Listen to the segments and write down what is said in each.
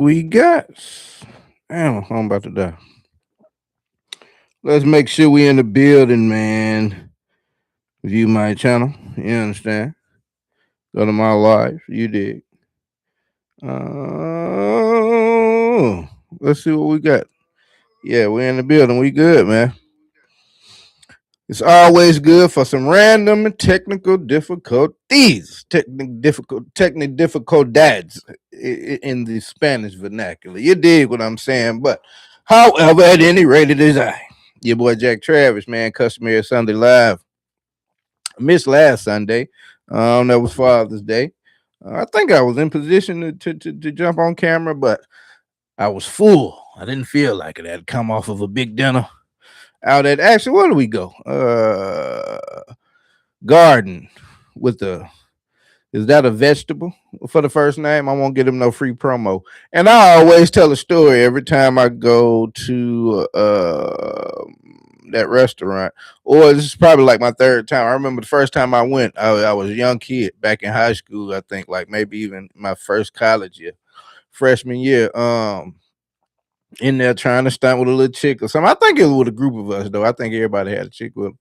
We got. Damn, I'm about to die. Let's make sure we in the building, man. View my channel. You understand? Go to my life. You dig? Oh, let's see what we got. Yeah, we in the building. We good, man. It's always good for some random and technical difficulties, technical difficult dads in the Spanish vernacular. You dig what I'm saying? But however, at any rate, it is I, your boy Jack Travis, man, customary Sunday live. I missed last Sunday. That was Father's Day. I think I was in position to jump on camera, but I was full. I didn't feel like it. I had come off of a big dinner out at actually where do we go? Garden with the is that a vegetable for the first name? I won't get him no free promo. And I always tell a story every time I go to that restaurant. Or this is probably like my third time. I remember the first time I went, I was a young kid back in high school, I think, like maybe even my first college year, freshman year. In there trying to stunt with a little chick or something. I think it was with a group of us though. I think everybody had a chick with them.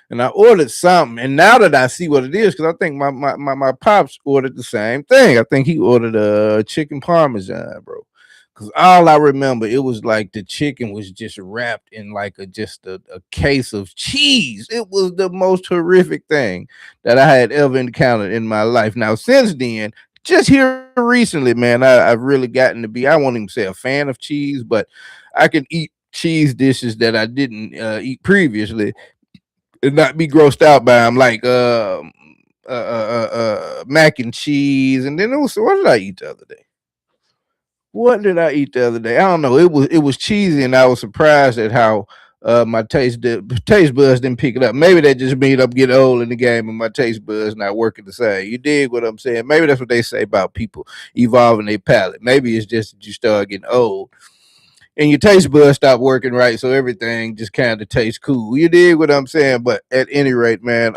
And I ordered something, and now that I see what it is, because I think my pops ordered the same thing. I think he ordered a chicken parmesan, bro. Because all I remember, it was like the chicken was just wrapped in like a case of cheese. It was the most horrific thing that I had ever encountered in my life. Now, since then, just here recently, man, I've really gotten to be, I won't even say a fan of cheese, but I can eat cheese dishes that I didn't eat previously and not be grossed out by them, like mac and cheese. And then it was, what did I eat the other day? What did I eat the other day? I don't know. It was cheesy, and I was surprised at how my taste buds didn't pick it up. Maybe that just means I'm getting old in the game, and my taste buds not working the same. You dig what I'm saying? Maybe that's what they say about people evolving their palate. Maybe it's just that you start getting old and your taste buds stop working right, so everything just kind of tastes cool. You dig what I'm saying? But at any rate, man,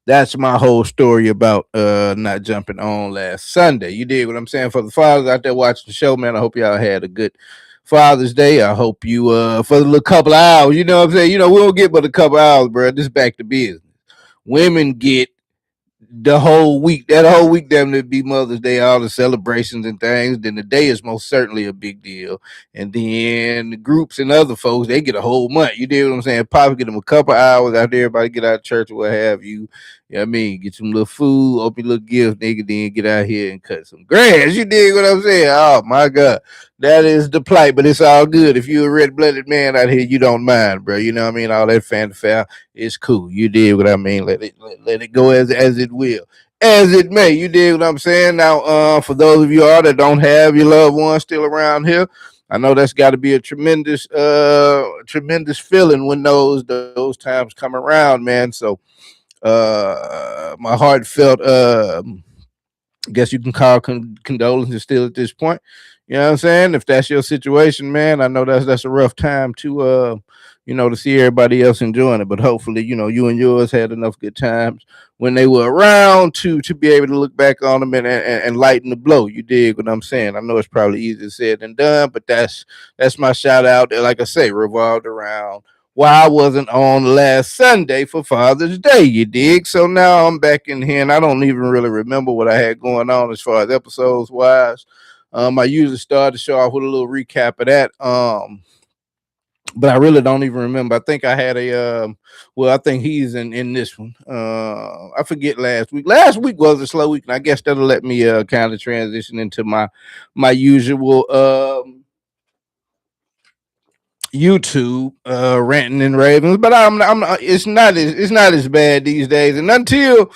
that's my whole story about not jumping on last Sunday. You dig what I'm saying? For the fathers out there watching the show, man, I hope y'all had a good Father's Day. I hope you for the little couple of hours, you know what I'm saying? You know, we don't get but a couple hours, bro. This back to business. Women get the whole week, that whole week, damn near be Mother's Day, all the celebrations and things. Then the day is most certainly a big deal. And then the groups and other folks, they get a whole month. You know what I'm saying? Probably get them a couple hours out there, everybody get out of church or what have you. You know what I mean? Get some little food, open your little gift, nigga, then get out here and cut some grass. You dig what I'm saying? Oh my God. That is the plight, but it's all good. If you're a red-blooded man out here, you don't mind, bro. You know what I mean? All that fanfare, it's cool. You did what I mean. Let it go as it will, as it may. You did what I'm saying. Now, for those of you all that don't have your loved ones still around here, I know that's got to be a tremendous feeling when those times come around, man. So, my heartfelt, I guess you can call condolences still at this point. You know what I'm saying? If that's your situation, man, I know that's a rough time to see everybody else enjoying it. But hopefully, you and yours had enough good times when they were around to be able to look back on them and lighten the blow. You dig what I'm saying? I know it's probably easier said than done, but that's my shout out. Like I say, revolved around why I wasn't on last Sunday for Father's Day, you dig? So now I'm back in here, and I don't even really remember what I had going on as far as episodes wise. I usually start the show off with a little recap of that. But I really don't even remember. I think I had I think he's in this one. I forget last week. Last week was a slow week, and I guess that'll let me kind of transition into my usual YouTube ranting and ravings, but I'm it's not as bad these days. And until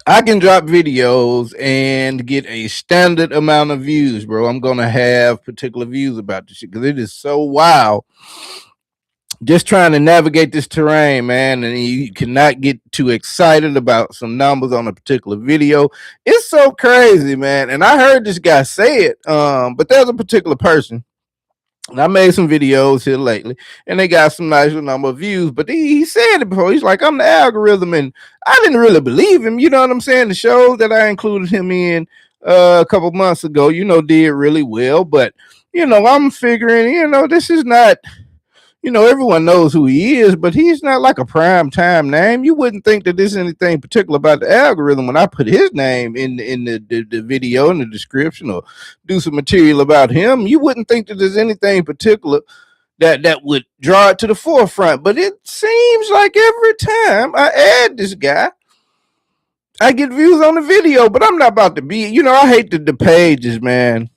I can drop videos and get a standard amount of views, bro, I'm gonna have particular views about this shit because it is so wild. Just trying to navigate this terrain, man, and you cannot get too excited about some numbers on a particular video. It's so crazy, man. And I heard this guy say it, but there's a particular person, and I made some videos here lately, and they got some nice number of views. But he said it before. He's like, I'm the algorithm, and I didn't really believe him. You know what I'm saying? The shows that I included him in, a couple months ago, did really well. But I'm figuring, this is not, everyone knows who he is, but he's not like a prime time name. You wouldn't think that there's anything particular about the algorithm when I put his name in the video in the description or do some material about him. You wouldn't think that there's anything particular that would draw it to the forefront. But it seems like every time I add this guy, I get views on the video. But I'm not about to be, I hate the pages, man.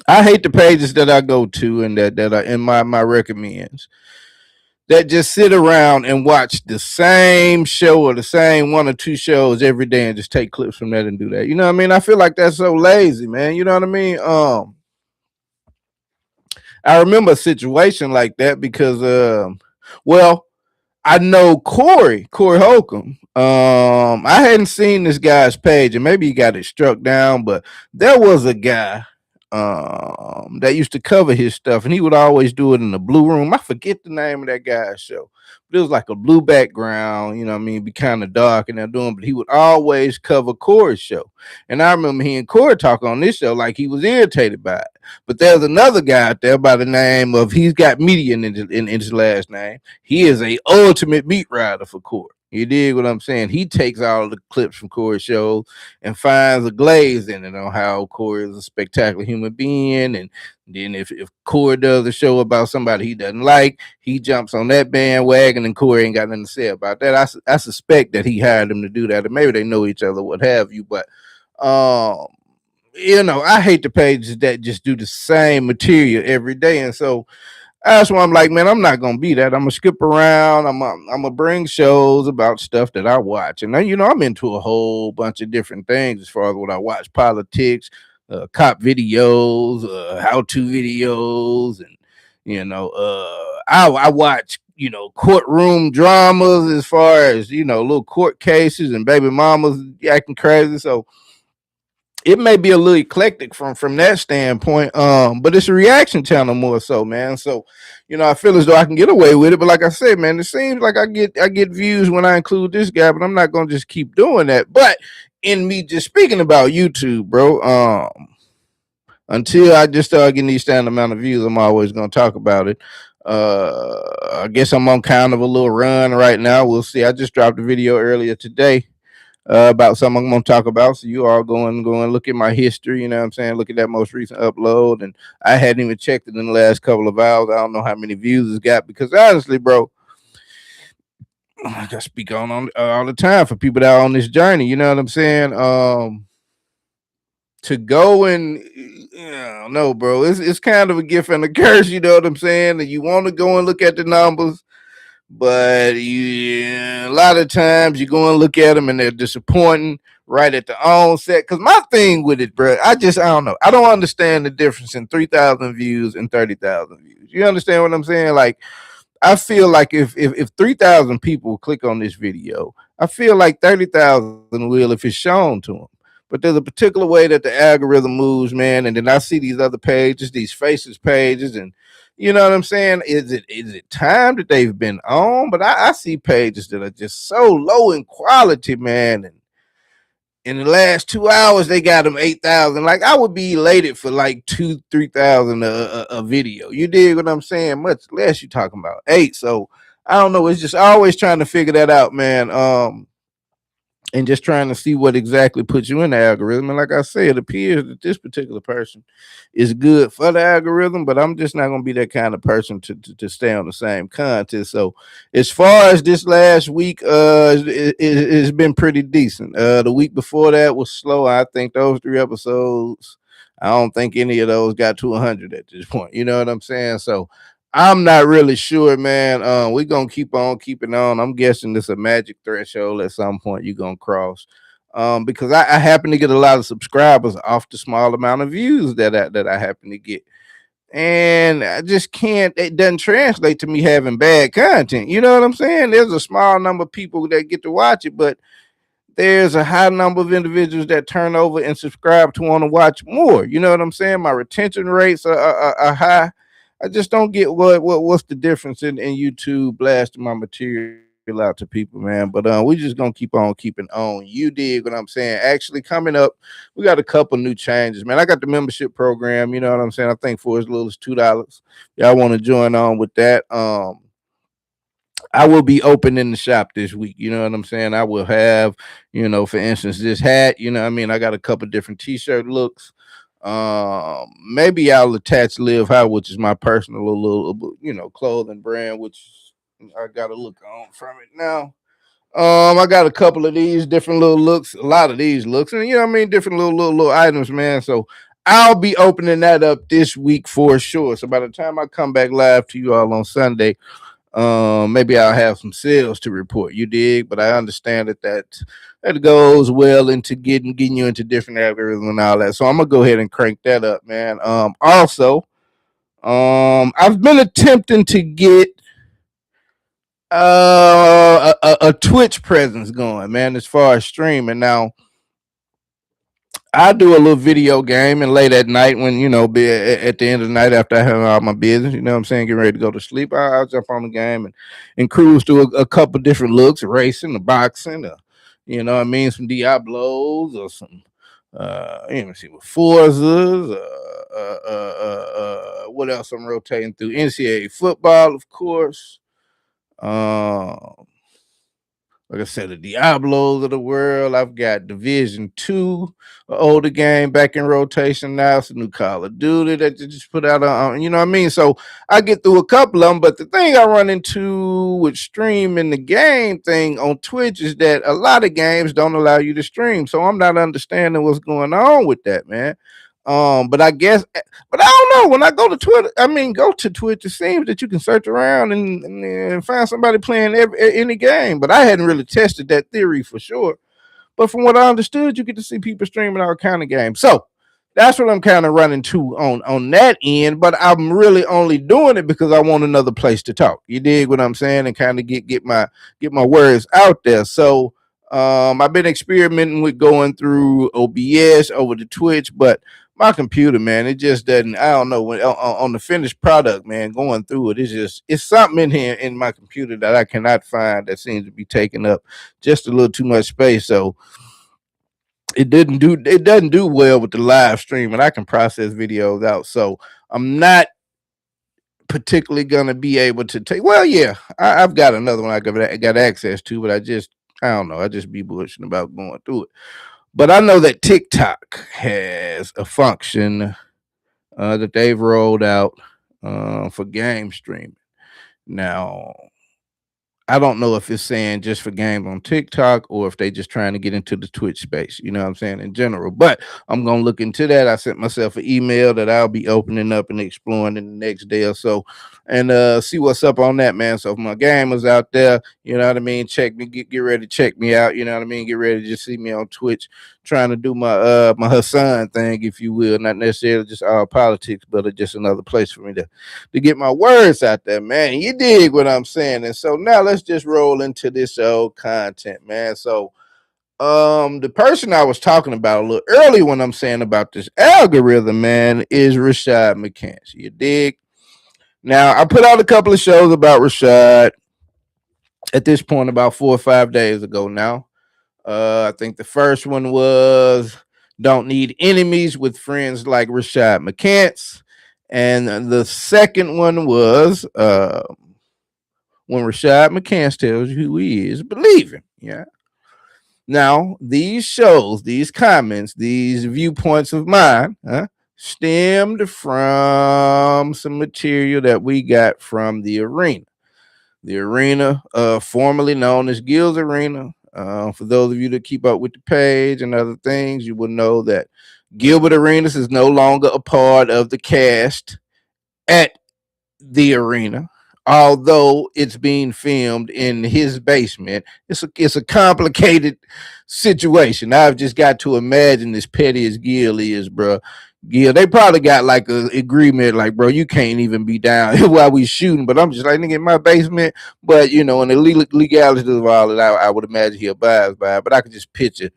I hate the pages that I go to and that are in my recommends that just sit around and watch the same show or the same one or two shows every day and just take clips from that and do that. You know what I mean? I feel like that's so lazy, man. You know what I mean? I remember a situation like that because well, I know Corey Holcomb. I hadn't seen this guy's page, and maybe he got it struck down, but there was a guy that used to cover his stuff, and he would always do it in the blue room. I forget the name of that guy's show, but it was like a blue background. You know what I mean? Be kind of dark and they're doing, but he would always cover Corey's show. And I remember hearing Corey talk on this show like he was irritated by it. But there's another guy out there by the name of he's got media in his last name. He is a ultimate beat writer for Corey. You dig what I'm saying? He takes all the clips from Corey's show and finds a glaze in it on how Corey is a spectacular human being. And then if Corey does a show about somebody he doesn't like, he jumps on that bandwagon and Corey ain't got nothing to say about that. I suspect that he hired him to do that. Or maybe they know each other, what have you. But um, I hate the pages that just do the same material every day. And so that's why I'm like, man, I'm not gonna be that. I'm gonna skip around. I'm gonna bring shows about stuff that I watch, and then I'm into a whole bunch of different things as far as what I watch: politics, cop videos, how-to videos, and I watch courtroom dramas as far as little court cases and baby mamas acting crazy. So it may be a little eclectic from that standpoint, but it's a reaction channel more so, man. So, I feel as though I can get away with it. But like I said, man, it seems like I get views when I include this guy, but I'm not gonna just keep doing that. But in me just speaking about YouTube, bro, until I just start getting these standard amount of views, I'm always gonna talk about it. I guess I'm on kind of a little run right now. We'll see. I just dropped a video earlier today about something I'm going to talk about. So you all go and look at my history. You know what I'm saying? Look at that most recent upload. And I hadn't even checked it in the last couple of hours. I don't know how many views it's got because honestly, bro, I got to speak on all the time for people that are on this journey. You know what I'm saying? To go and no, bro, it's kind of a gift and a curse. You know what I'm saying? And you want to go and look at the numbers, but a lot of times you go and look at them and they're disappointing right at the onset. Because my thing with it, bro, I don't know. I don't understand the difference in 3,000 views and 30,000 views. You understand what I'm saying? Like, I feel like if 3,000 people click on this video, I feel like 30,000 will if it's shown to them. But there's a particular way that the algorithm moves, man. And then I see these other pages, these faces pages, and you know what I'm saying? Is it time that they've been on? But I see pages that are just so low in quality, man. And in the last 2 hours, they got them 8,000. Like I would be elated for like 3,000 a video. You dig what I'm saying? Much less you talking about 8. So I don't know. It's just always trying to figure that out, man. And just trying to see what exactly puts you in the algorithm. And like I said, it appears that this particular person is good for the algorithm, but I'm just not going to be that kind of person to stay on the same content. So as far as this last week, it's been pretty decent. The week before that was slow. I think those 3 episodes, I don't think any of those got to 100 at this point. You know what I'm saying? So I'm not really sure, man. We're gonna keep on keeping on. I'm guessing this a magic threshold at some point you're gonna cross. Because I happen to get a lot of subscribers off the small amount of views that I happen to get. And I just can't, it doesn't translate to me having bad content. You know what I'm saying? There's a small number of people that get to watch it, but there's a high number of individuals that turn over and subscribe to want to watch more. You know what I'm saying? My retention rates are high. I just don't get what's the difference in YouTube blasting my material out to people, man. But we just gonna keep on keeping on. You dig what I'm saying? Actually, coming up, we got a couple new changes, man. I got the membership program. You know what I'm saying? I think for as little as $2, y'all want to join on with that. I will be open in the shop this week. You know what I'm saying? I will have, for instance, this hat. You know what I mean? I got a couple different t-shirt looks. Maybe I'll attach Live High, which is my personal little, clothing brand, which I got a look on from it now. I got a couple of these different little looks, a lot of these looks, and you know what I mean, different little items, man. So I'll be opening that up this week for sure. So by the time I come back live to you all on Sunday, maybe I'll have some sales to report. You dig? But I understand that goes well into getting you into different algorithms and all that. So I'm gonna go ahead and crank that up, man. Also, I've been attempting to get a Twitch presence going, man, as far as streaming. Now, I do a little video game and late at night when, be at the end of the night after I have all my business, you know what I'm saying, getting ready to go to sleep, I'll jump on the game and cruise through a couple different looks, racing, the boxing, you know what I mean, some Diablos or some, see, with Forzas, what else I'm rotating through? NCAA football, of course. Like I said, the Diablos of the world. I've got Division Two, an older game back in rotation now. It's a new Call of Duty that they just put out on, you know what I mean? So I get through a couple of them, but the thing I run into with streaming the game thing on Twitch is that a lot of games don't allow you to stream. So I'm not understanding what's going on with that, man. But I guess, but I don't know. When I go to Twitter, go to Twitch, it seems that you can search around and find somebody playing any game. But I hadn't really tested that theory for sure. But from what I understood, you get to see people streaming all kind of games. So that's what I'm kind of running to on that end. But I'm really only doing it because I want another place to talk. You dig what I'm saying? And kind of get my words out there. So I've been experimenting with going through OBS over to Twitch, but my computer, man, it just doesn't. I don't know when on the finished product, man. Going through it's something in here in my computer that I cannot find that seems to be taking up just a little too much space. So it doesn't do well with the live stream, and I can process videos out. So I'm not particularly gonna be able to take. Well, yeah, I've got another one I got access to, but I don't know. I just be bullshitting about going through it. But I know that TikTok has a function that they've rolled out for game streaming. Now, I don't know if it's saying just for games on TikTok or if they just trying to get into the Twitch space, you know what I'm saying, in general. But I'm going to look into that. I sent myself an email that I'll be opening up and exploring in the next day or so and see what's up on that, man. So if my gamers out there, you know what I mean, check me, get ready to check me out, you know what I mean, get ready to just see me on Twitch trying to do my Hassan thing, if you will, not necessarily just all politics, but just another place for me to get my words out there, man. You dig what I'm saying? And so now let's just roll into this old content, man. So the person I was talking about a little early when I'm saying about this algorithm, man, is Rashad McCants. You dig? Now I put out a couple of shows about Rashad at this point about 4 or 5 days ago now. I think the first one was Don't Need Enemies with Friends Like Rashad McCants. And the second one was When Rashad McCants Tells You Who He Is, Believe Him. Yeah. Now, these shows, these comments, these viewpoints of mine stemmed from some material that we got from the arena. The arena, formerly known as Gil's Arena. For those of you that keep up with the page and other things, you will know that Gilbert Arenas is no longer a part of the cast at the arena, although it's being filmed in his basement. It's a complicated situation. I've just got to imagine as petty as Gil is, bro. Gil, they probably got like an agreement, like, bro, you can't even be down while we shooting. But I'm just like, nigga, in my basement. But in the legalities of all that, I would imagine he abides by it. But I could just picture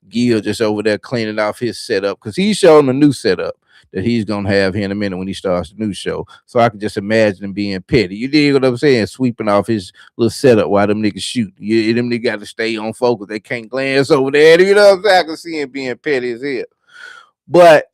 Gil just over there cleaning off his setup because he's showing a new setup. that he's gonna have here in a minute when he starts the new show. So I can just imagine him being petty. You dig what I'm saying? Sweeping off his little setup while them niggas shoot. Them niggas got to stay on focus. They can't glance over there. You know what I'm saying? I can see him being petty as hell. But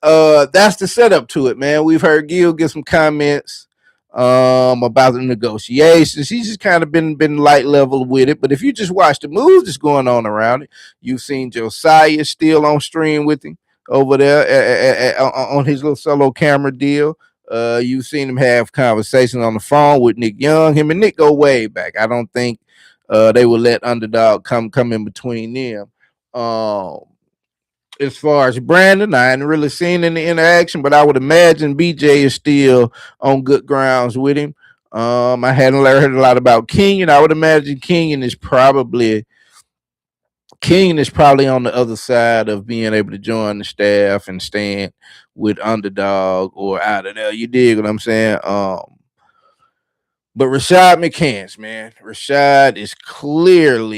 that's the setup to it, man. We've heard Gil get some comments about the negotiations. He's just kind of been light level with it. But if you just watch the moves that's going on around it, you've seen Josiah still on stream with him over there on his little solo camera deal. You've seen him have conversations on the phone with Nick Young. Him and Nick go way back. I don't think they would let Underdog come in between them. As far as Brandon, I hadn't really seen any interaction, but I would imagine BJ is still on good grounds with him. I hadn't heard a lot about Kenyon. I would imagine Kenyon is probably on the other side of being able to join the staff and stand with Underdog or out of there. You dig what I'm saying? But Rashad McCants, man, Rashad is clearly,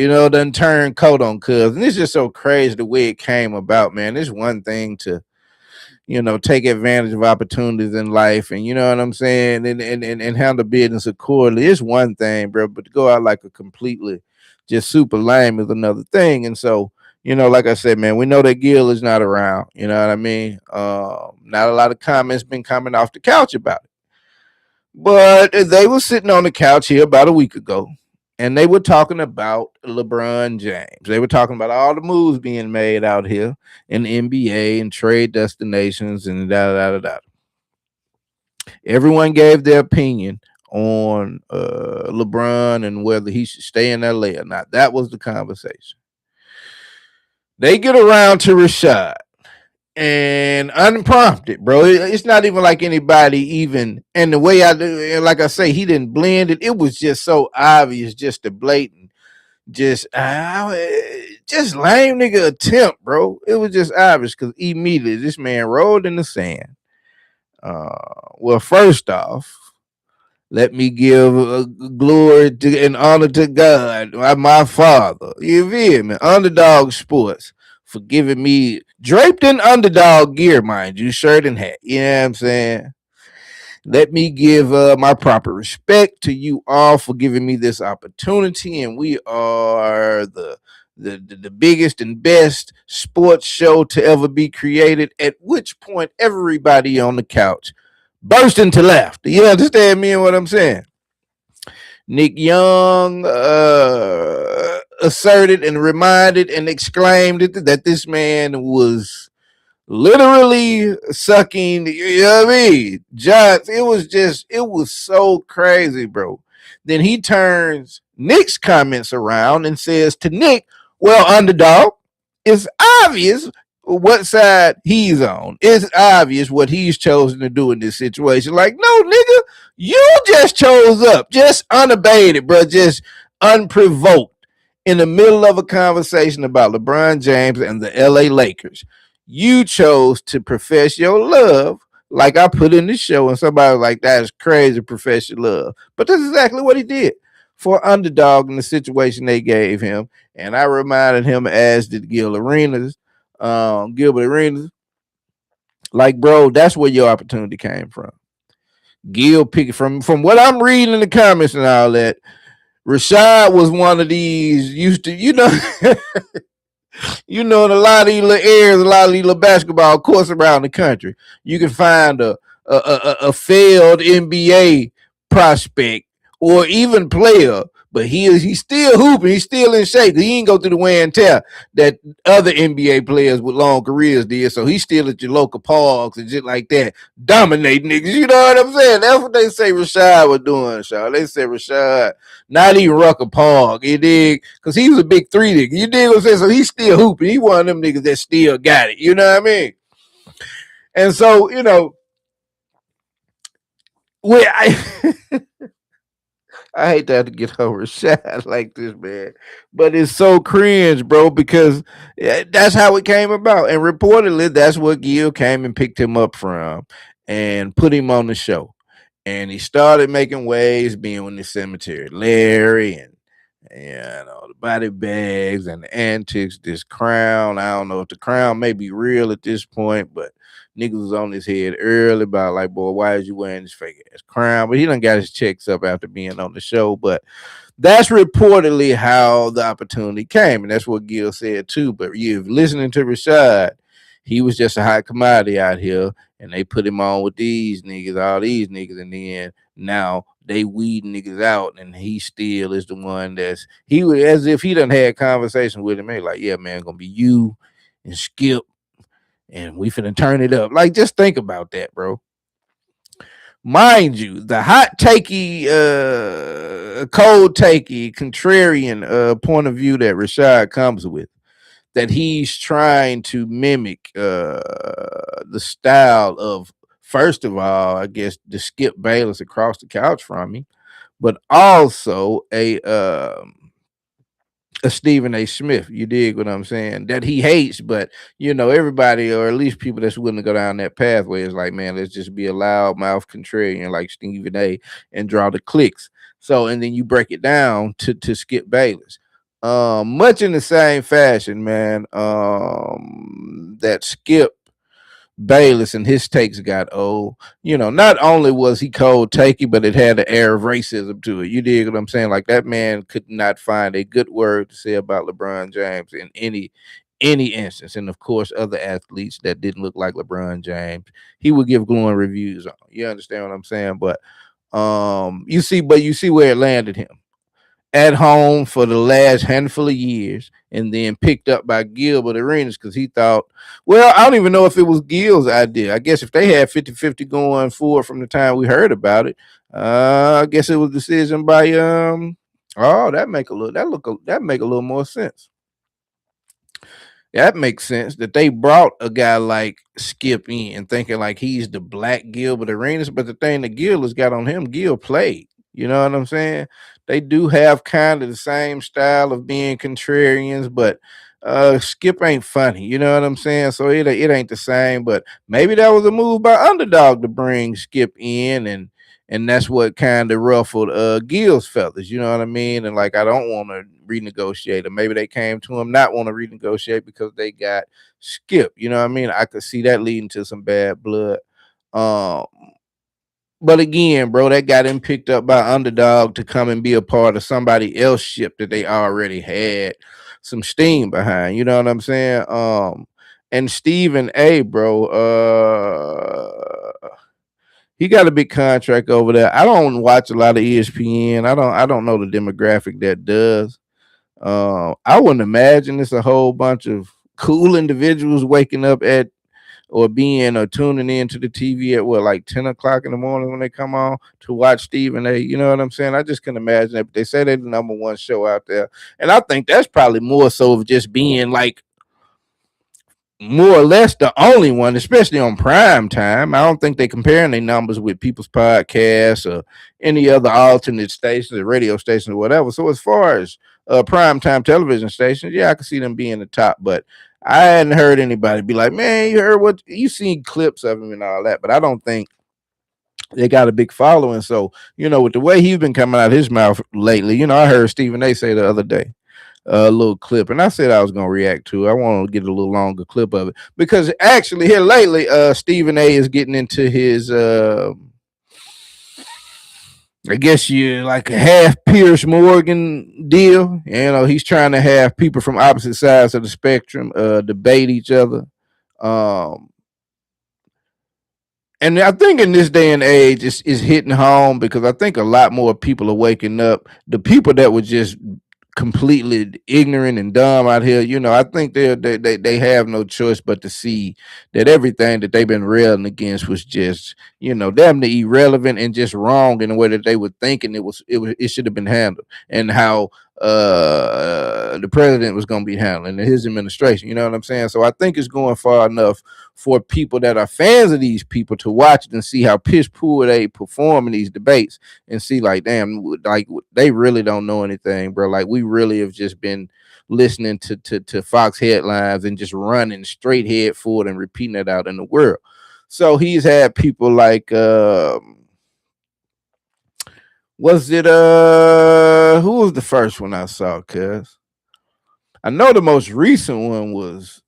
done turned coat on cuz. And it's just so crazy the way it came about, man. It's one thing to, take advantage of opportunities in life and you know what I'm saying, and handle business accordingly. It's one thing, bro, but to go out like a completely just super lame is another thing. And so, like I said, man, we know that Gil is not around. You know what I mean? Not a lot of comments been coming off the couch about it. But they were sitting on the couch here about a week ago, and they were talking about LeBron James. They were talking about all the moves being made out here in the NBA and trade destinations and da da da da. Everyone gave their opinion on LeBron and whether he should stay in LA or not. That was the conversation. They get around to Rashad and unprompted, bro. It's not even like anybody even, and the way I do, like I say, he didn't blend it. It was just so obvious, just the blatant, just lame nigga attempt, bro. It was just obvious because immediately this man rolled in the sand. Well, first off, let me give glory to, and honor to God, my father. You feel me? Underdog Sports for giving me draped in underdog gear, mind you, shirt and hat. You know what I'm saying? Let me give my proper respect to you all for giving me this opportunity, and we are the biggest and best sports show to ever be created. At which point, everybody on the couch burst into laughter. You understand me and what I'm saying? Nick Young asserted and reminded and exclaimed that this man was literally sucking, you know what I mean? Jocks. It was so crazy, bro. Then he turns Nick's comments around and says to Nick, well, underdog, it's obvious what side he's on. It's obvious what he's chosen to do in this situation. Like, no, nigga, you just chose up, just unabated, bro, just unprovoked in the middle of a conversation about LeBron James and the LA Lakers. You chose to profess your love, like I put in the show, and somebody was like, that is crazy, profess your love. But that's exactly what he did for underdog in the situation they gave him. And I reminded him, as did Gilbert Arenas, like, bro, that's where your opportunity came from. Gil picked from what I'm reading in the comments and all that. Rashad was one of these used to, in a lot of these little areas, a lot of these little basketball courts around the country, you can find a failed NBA prospect or even player, but he's still hooping, he's still in shape. He ain't go through the wear and tear that other NBA players with long careers did. So he's still at your local parks and shit like that, dominating niggas. You know what I'm saying? That's what they say Rashad was doing, Shaw. They say Rashad, not even Rucker Park, you dig? Because he was a big three nigga. You dig what I'm saying? So he's still hooping. He one of them niggas that still got it. You know what I mean? And so, I hate to have to get over a shot like this, man. But it's so cringe, bro, because that's how it came about. And reportedly, that's what Gil came and picked him up from and put him on the show. And he started making waves, being in the cemetery, Larry Yeah, the body bags and the antics, this crown. I don't know if the crown may be real at this point, but niggas was on his head early about like, boy, why is you wearing this fake ass crown? But he done got his checks up after being on the show. But that's reportedly how the opportunity came, and that's what Gil said too. But you listening to Rashad, he was just a hot commodity out here, and they put him on with these niggas, all these niggas, and then now they weeding niggas out, and he still is the one that's he was as if he done had conversation with him. They like, yeah, man, gonna be you and Skip, and we finna turn it up. Like, just think about that, bro. Mind you, the hot takey, cold takey, contrarian point of view that Rashad comes with, that he's trying to mimic the style of, first of all, I guess, the Skip Bayless across the couch from me, but also a Stephen A. Smith. You dig what I'm saying? That he hates, but everybody, or at least people that's willing to go down that pathway, is like, man, let's just be a loudmouth contrarian like Stephen A. and draw the clicks. So, and then you break it down to Skip Bayless. Much in the same fashion, man. That Skip Bayless and his takes got old. Not only was he cold takey, but it had an air of racism to it. You dig what I'm saying? Like, that man could not find a good word to say about LeBron James in any instance. And of course, other athletes that didn't look like LeBron James, he would give glowing reviews on. You understand what I'm saying? But you see where it landed him at home for the last handful of years, and then picked up by Gilbert Arenas because he thought, well, I don't even know if it was Gil's idea. I guess if they had 50-50 going forward from the time we heard about it, I guess it was a decision by oh, that make a little more sense. That makes sense that they brought a guy like Skip in thinking like he's the black Gilbert Arenas, but the thing that Gil has got on him, Gil played. You know what I'm saying? They do have kind of the same style of being contrarians, but Skip ain't funny. You know what I'm saying? So it ain't the same. But maybe that was a move by Underdog to bring Skip in, and that's what kind of ruffled Gil's feathers. You know what I mean? And like, I don't want to renegotiate, or maybe they came to him not want to renegotiate because they got Skip. You know what I mean? I could see that leading to some bad blood. Um, but again, bro, that got him picked up by Underdog to come and be a part of somebody else's ship that they already had some steam behind. You know what I'm saying? And Stephen A, bro, he got a big contract over there. I don't watch a lot of ESPN. I don't know the demographic that does. I wouldn't imagine it's a whole bunch of cool individuals waking up at or being or tuning in to the TV at what, like 10 o'clock in the morning when they come on to watch Stephen A. You know what I'm saying? I just can imagine that. But they say they're the number one show out there. And I think that's probably more so of just being like more or less the only one, especially on prime time. I don't think they comparing their numbers with people's podcasts or any other alternate stations or radio stations or whatever. So as far as prime time television stations, yeah, I can see them being the top. But I hadn't heard anybody be like, man, you heard what you seen clips of him and all that. But I don't think they got a big following. So, with the way he's been coming out of his mouth lately, I heard Stephen A say the other day a little clip, and I said I was gonna react to it. I want to get a little longer clip of it because actually here lately, Stephen A is getting into his, I guess you like a half Pierce Morgan deal. He's trying to have people from opposite sides of the spectrum debate each other. Um, and I think in this day and age, it's hitting home because I think a lot more people are waking up. The people that were just completely ignorant and dumb out here, I think they have no choice but to see that everything that they've been railing against was just, damn near irrelevant and just wrong in the way that they were thinking it should have been handled, and how the president was going to be handling his administration. You know what I'm saying? So I think it's going far enough for people that are fans of these people to watch it and see how piss poor they perform in these debates and see like, damn, like they really don't know anything, bro. Like, we really have just been listening to Fox headlines and just running straight head forward and repeating it out in the world. So he's had people like Was it who was the first one I saw? Cuz I know the most recent one was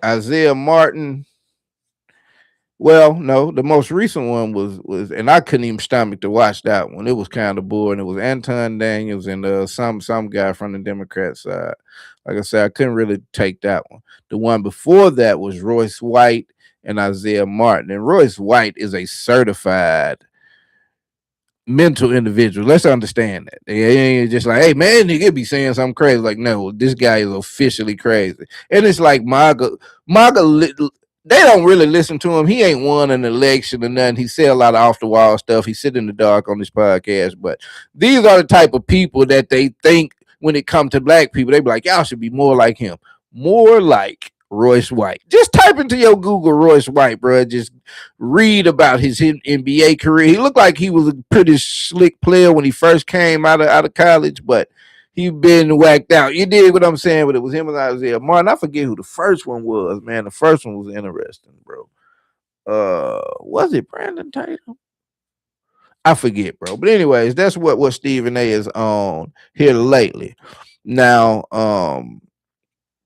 Isaiah Martin. Well, no, the most recent one was, and I couldn't even stomach to watch that one. It was kind of boring. It was Anton Daniels and some guy from the Democrat side. Like I said, I couldn't really take that one. The one before that was Royce White and Isaiah Martin. And Royce White is a certified mental individual. Let's understand that. They ain't just like, hey man, he could be saying something crazy. Like, no, this guy is officially crazy. And it's like MAGA, they don't really listen to him. He ain't won an election or nothing. He said a lot of off the wall stuff. He sit in the dark on this podcast. But these are the type of people that they think when it comes to black people, they be like, y'all should be more like him. More like Royce White. Just type into your Google Royce White, bro. Just read about his NBA career. He looked like he was a pretty slick player when he first came out of college, but he been whacked out. You dig what I'm saying? But it was him and Isaiah Martin. I forget who the first one was, man. The first one was interesting, bro. Was it Brandon Tatum? I forget, bro. But anyways, that's what Stephen A is on here lately. Now,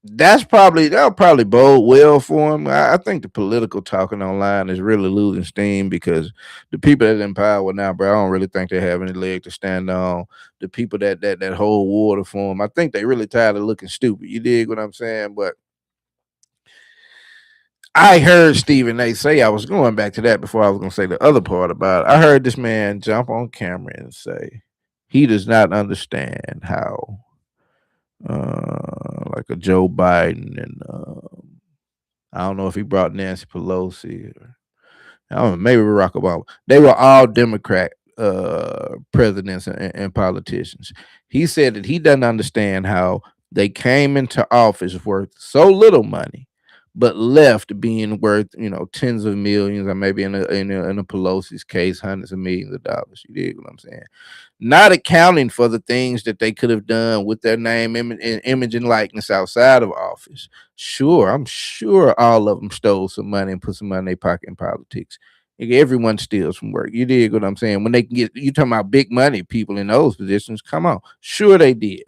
that'll probably bode well for him. I think the political talking online is really losing steam because the people that in power now, bro, I don't really think they have any leg to stand on. The people that hold water for him, I think they really tired of looking stupid. You dig what I'm saying? But I heard Stephen A say, I was going back to that before I was going to say the other part about it. I heard this man jump on camera and say he does not understand how like a Joe Biden and I don't know if he brought Nancy Pelosi or I don't know, maybe Barack Obama. They were all Democrat presidents and politicians. He said that he doesn't understand how they came into office worth so little money, but left being worth tens of millions, or maybe in a Pelosi's case, hundreds of millions of dollars. You dig what I'm saying? Not accounting for the things that they could have done with their name, image, and likeness outside of office. Sure, I'm sure all of them stole some money and put some money in their pocket in politics. Everyone steals from work. You dig what I'm saying? When they can get, you talking about big money people in those positions, come on. Sure they did.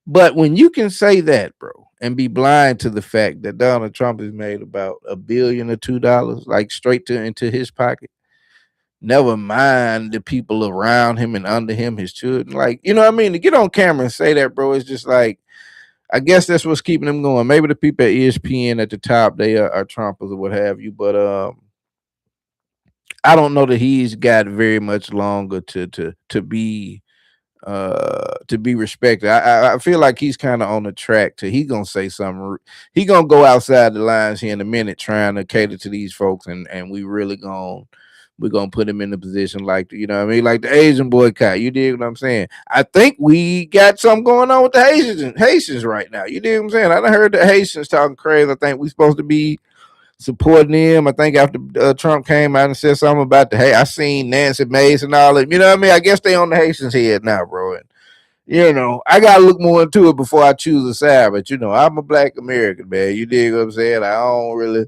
But when you can say that, bro, and be blind to the fact that Donald Trump has made about $1 or $2, like straight into his pocket, never mind the people around him and under him, his children. Like, you know what I mean? To get on camera and say that, bro, it's just like, I guess that's what's keeping them going. Maybe the people at ESPN at the top, they are Trumpers or what have you. But I don't know that he's got very much longer to be respected. I feel like he's kind of on the track to he gonna say something. He gonna go outside the lines here in a minute, trying to cater to these folks, and we're gonna put him in a position like what I mean, like the Asian boycott. You dig what I'm saying? I think we got something going on with the Haitians right now. You dig what I'm saying? I done heard the Haitians talking crazy. I think we supposed to be supporting him. I think after Trump came out and said something about hey, I seen Nancy Mace and all that. You know what I mean? I guess they on the Haitians' head now, bro. And I gotta look more into it before I choose a side. But I'm a Black American, man. You dig what I'm saying? I don't really,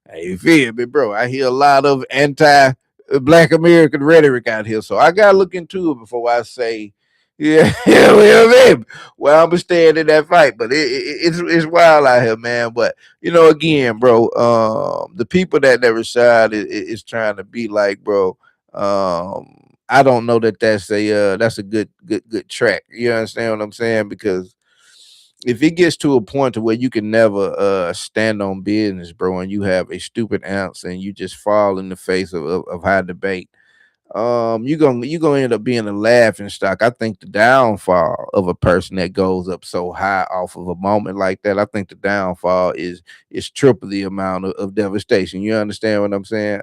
hey, you feel me, bro? I hear a lot of anti Black American rhetoric out here, so I gotta look into it before I say, yeah, well, I'm gonna stand in that fight. But it's wild out here, man. But again, bro, the people that Rashad is trying to be like, bro, I don't know that that's a good track. You understand what I'm saying? Because if it gets to a point to where you can never stand on business, bro, and you have a stupid answer and you just fall in the face of high debate, you're gonna end up being a laughing stock. I think the downfall of a person that goes up so high off of a moment like that, I think the downfall is triple the amount of devastation. You understand what I'm saying?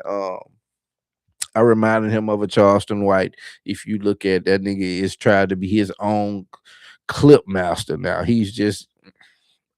I reminded him of a Charleston White. If you look at that nigga, is trying to be his own clip master now. He's just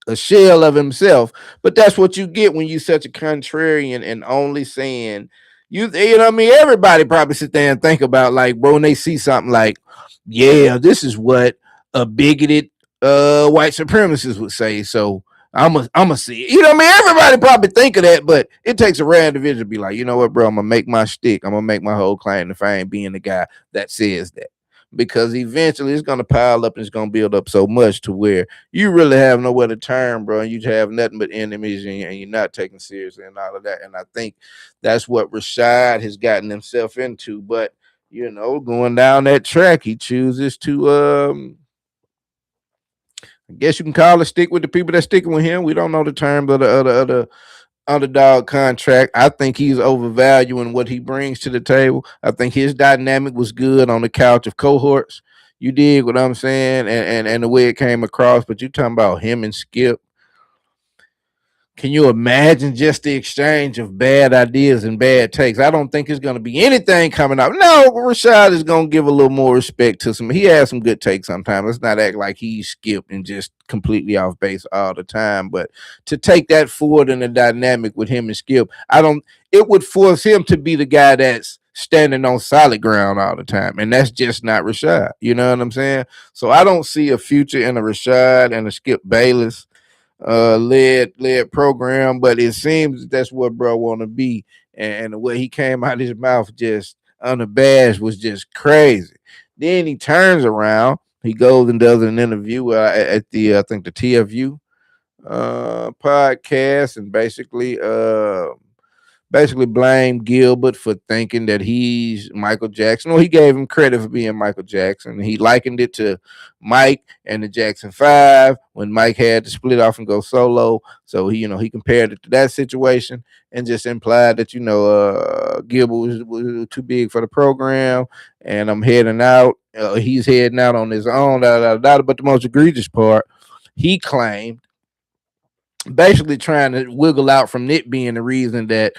a shell of himself. But that's what you get when you such a contrarian and only saying you know what I mean? Everybody probably sit there and think about like, bro, when they see something like, yeah, this is what a bigoted white supremacist would say. So I'm a see it. You know what I mean? Everybody probably think of that, but it takes a rare individual to be like, you know what, bro, I'm gonna make my stick. I'm gonna make my whole claim if I ain't being the guy that says that. because eventually it's gonna pile up and it's gonna build up so much to where you really have nowhere to turn, bro. And you have nothing but enemies, and you're not taken seriously and all of that. And I think that's what Rashad has gotten himself into. But going down that track, he chooses to I guess you can call it stick with the people that sticking with him. We don't know the terms of the other underdog contract. I think he's overvaluing what he brings to the table. I think his dynamic was good on the couch of cohorts. You dig what I'm saying? And the way it came across, but you talking about him and Skip. Can you imagine just the exchange of bad ideas and bad takes? I don't think it's going to be anything coming out. No, Rashad is going to give a little more respect to some. He has some good takes sometimes. Let's not act like he's skipped and just completely off base all the time. But to take that forward in a dynamic with him and Skip, I don't. It would force him to be the guy that's standing on solid ground all the time, and that's just not Rashad. You know what I'm saying? So I don't see a future in a Rashad and a Skip Bayless led program, but it seems that's what bro want to be, and the way he came out of his mouth just unabashed was just crazy. Then he turns around, he goes and does an interview at the I think the TFU podcast, and basically blamed Gilbert for thinking that he's Michael Jackson. Well, he gave him credit for being Michael Jackson. He likened it to Mike and the Jackson Five when Mike had to split off and go solo. So he compared it to that situation and just implied that Gilbert was too big for the program, and I'm heading out. He's heading out on his own. But the most egregious part, he claimed basically trying to wiggle out from it being the reason that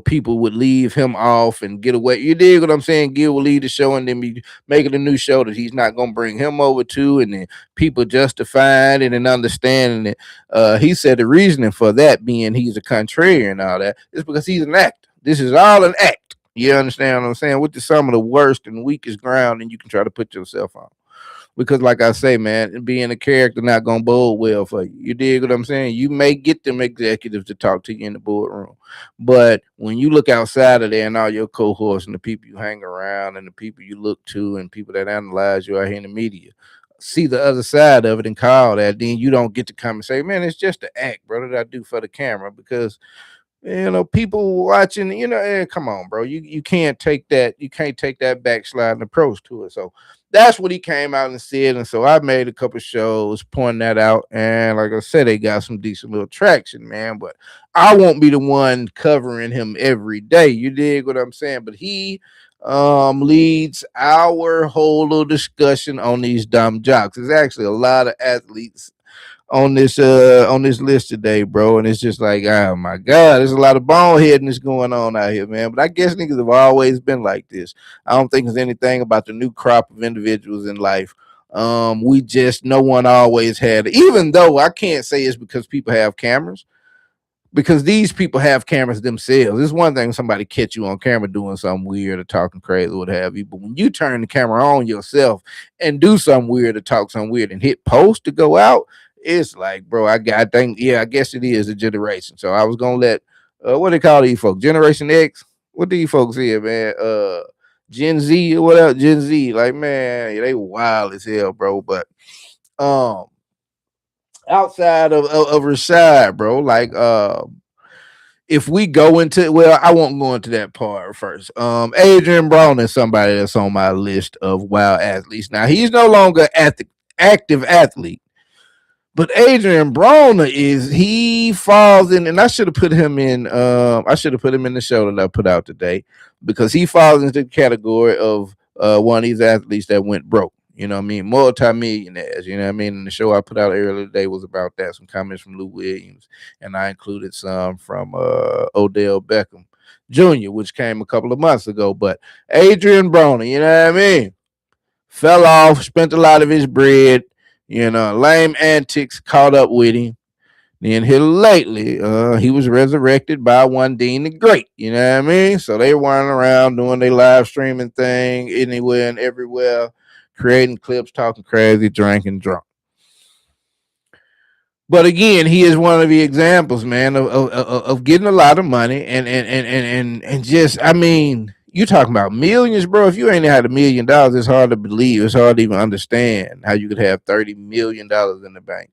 people would leave him off and get away. You dig what I'm saying? Gil will leave the show and then be making a new show that he's not gonna bring him over to, and then people justifying it and understanding it. He said the reasoning for that being he's a contrarian and all that is because he's an actor. This is all an act. You understand what I'm saying? Which is some of the worst and weakest ground and you can try to put yourself on, because like I say, man, being a character not gonna bode well for you. You dig what I'm saying? You may get them executives to talk to you in the boardroom, but when you look outside of there and all your cohorts and the people you hang around and the people you look to and people that analyze you out here in the media, see the other side of it and call that, then you don't get to come and say, man, it's just an act, bro, that I do for the camera, because people watching, come on, bro. You can't take that. You can't take that backsliding approach to it. So that's what he came out and said. And so I made a couple shows pointing that out. And like I said, they got some decent little traction, man. But I won't be the one covering him every day. You dig what I'm saying? But he leads our whole little discussion on these dumb jocks. There's actually a lot of athletes on this list today, bro. And it's just like, oh my God, there's a lot of boneheadness going on out here, man. But I guess niggas have always been like this. I don't think there's anything about the new crop of individuals in life. We just no one always had, even though I can't say it's because people have cameras, because these people have cameras themselves. It's one thing somebody catch you on camera doing something weird or talking crazy or what have you, but when you turn the camera on yourself and do something weird or talk something weird and hit post to go out, it's like, bro, I think, yeah, I guess it is a generation. So I was gonna let what they call these folks, Generation X. What do you folks here, man? Gen Z or whatever, Gen Z, like, man, they wild as hell, bro. But um outside of Rashad, bro, like if we go into, well, I won't go into that part first. Adrian Brown is somebody that's on my list of wild athletes. Now he's no longer active athlete, but Adrian Broner he falls in, and I should have put him in. I should have put him in the show that I put out today, because he falls into the category of one of these athletes that went broke. You know what I mean? Multi-millionaires. You know what I mean? And the show I put out earlier today was about that. Some comments from Lou Williams, and I included some from Odell Beckham Jr., which came a couple of months ago. But Adrian Broner, you know what I mean? Fell off, spent a lot of his bread, lame antics caught up with him. Then here lately, he was resurrected by one Dean the Great. You know what I mean? So they were running around doing their live streaming thing anywhere and everywhere, creating clips, talking crazy, drinking drunk. But again, he is one of the examples, man, of getting a lot of money and just, I mean, You talking about millions, bro? If you ain't had $1 million, it's hard to believe. It's hard to even understand how you could have $30 million in the bank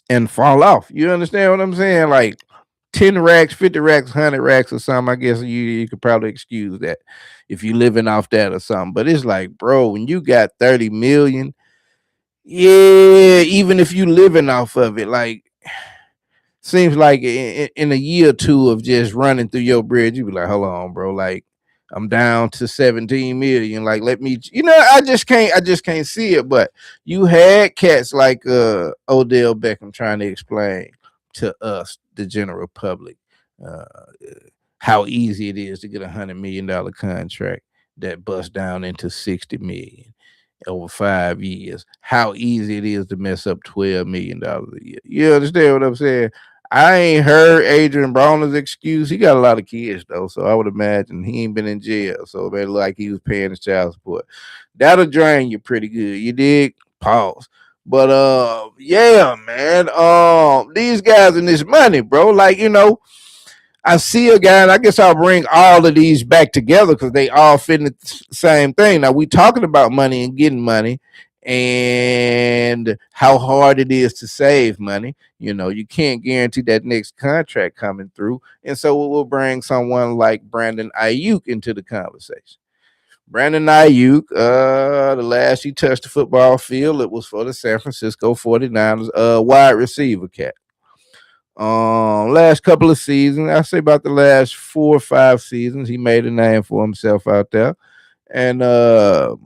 and fall off. You understand what I'm saying? Like 10 racks, 50 racks, 100 racks, or something. I guess you could probably excuse that if you living off that or something. But it's like, bro, when you got 30 million, yeah, even if you living off of it, like seems like in a year or two of just running through your bridge, you be like, hold on, bro, like I'm down to 17 million. Like, let me, I just can't see it. But you had cats like Odell Beckham trying to explain to us, the general public, uh, how easy it is to get $100 million contract that busts down into 60 million over 5 years. How easy it is to mess up $12 million a year. You understand what I'm saying? I ain't heard Adrian Bronner's excuse. He got a lot of kids though, so I would imagine he ain't been in jail. So it like he was paying his child support. That'll drain you pretty good. You dig? Pause. But yeah, man. These guys and this money, bro. Like, I see a guy, and I guess I'll bring all of these back together because they all fit in the same thing. Now we talking about money and getting money, and how hard it is to save money. You can't guarantee that next contract coming through, and so we will bring someone like Brandon Ayuk into the conversation. Brandon Ayuk, the last he touched the football field, it was for the San Francisco 49ers, wide receiver cat. Last couple of seasons, I say about the last 4 or 5 seasons, he made a name for himself out there, and that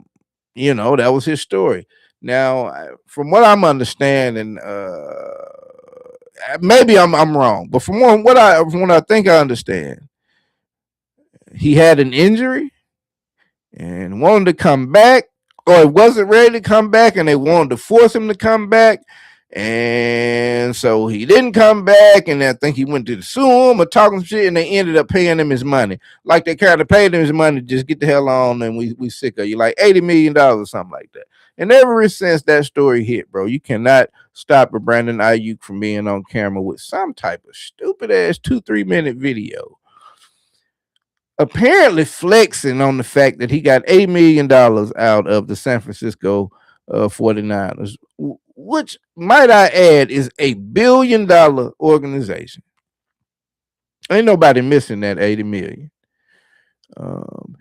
was his story. Now, from what I'm understanding, maybe I'm wrong, but from what I think I understand, he had an injury and wanted to come back, or he wasn't ready to come back, and they wanted to force him to come back. And so he didn't come back, and I think he went to sue him or talking some shit, and they ended up paying him his money. Like they kind of paid him his money, just get the hell on, and we sick of you, like $80 million or something like that. And ever since that story hit, bro, you cannot stop a Brandon Ayuk from being on camera with some type of stupid ass 2 3 minute video apparently flexing on the fact that he got $8 million out of the San Francisco 49ers, which, might I add, is a $1 billion organization. Ain't nobody missing that 80 million.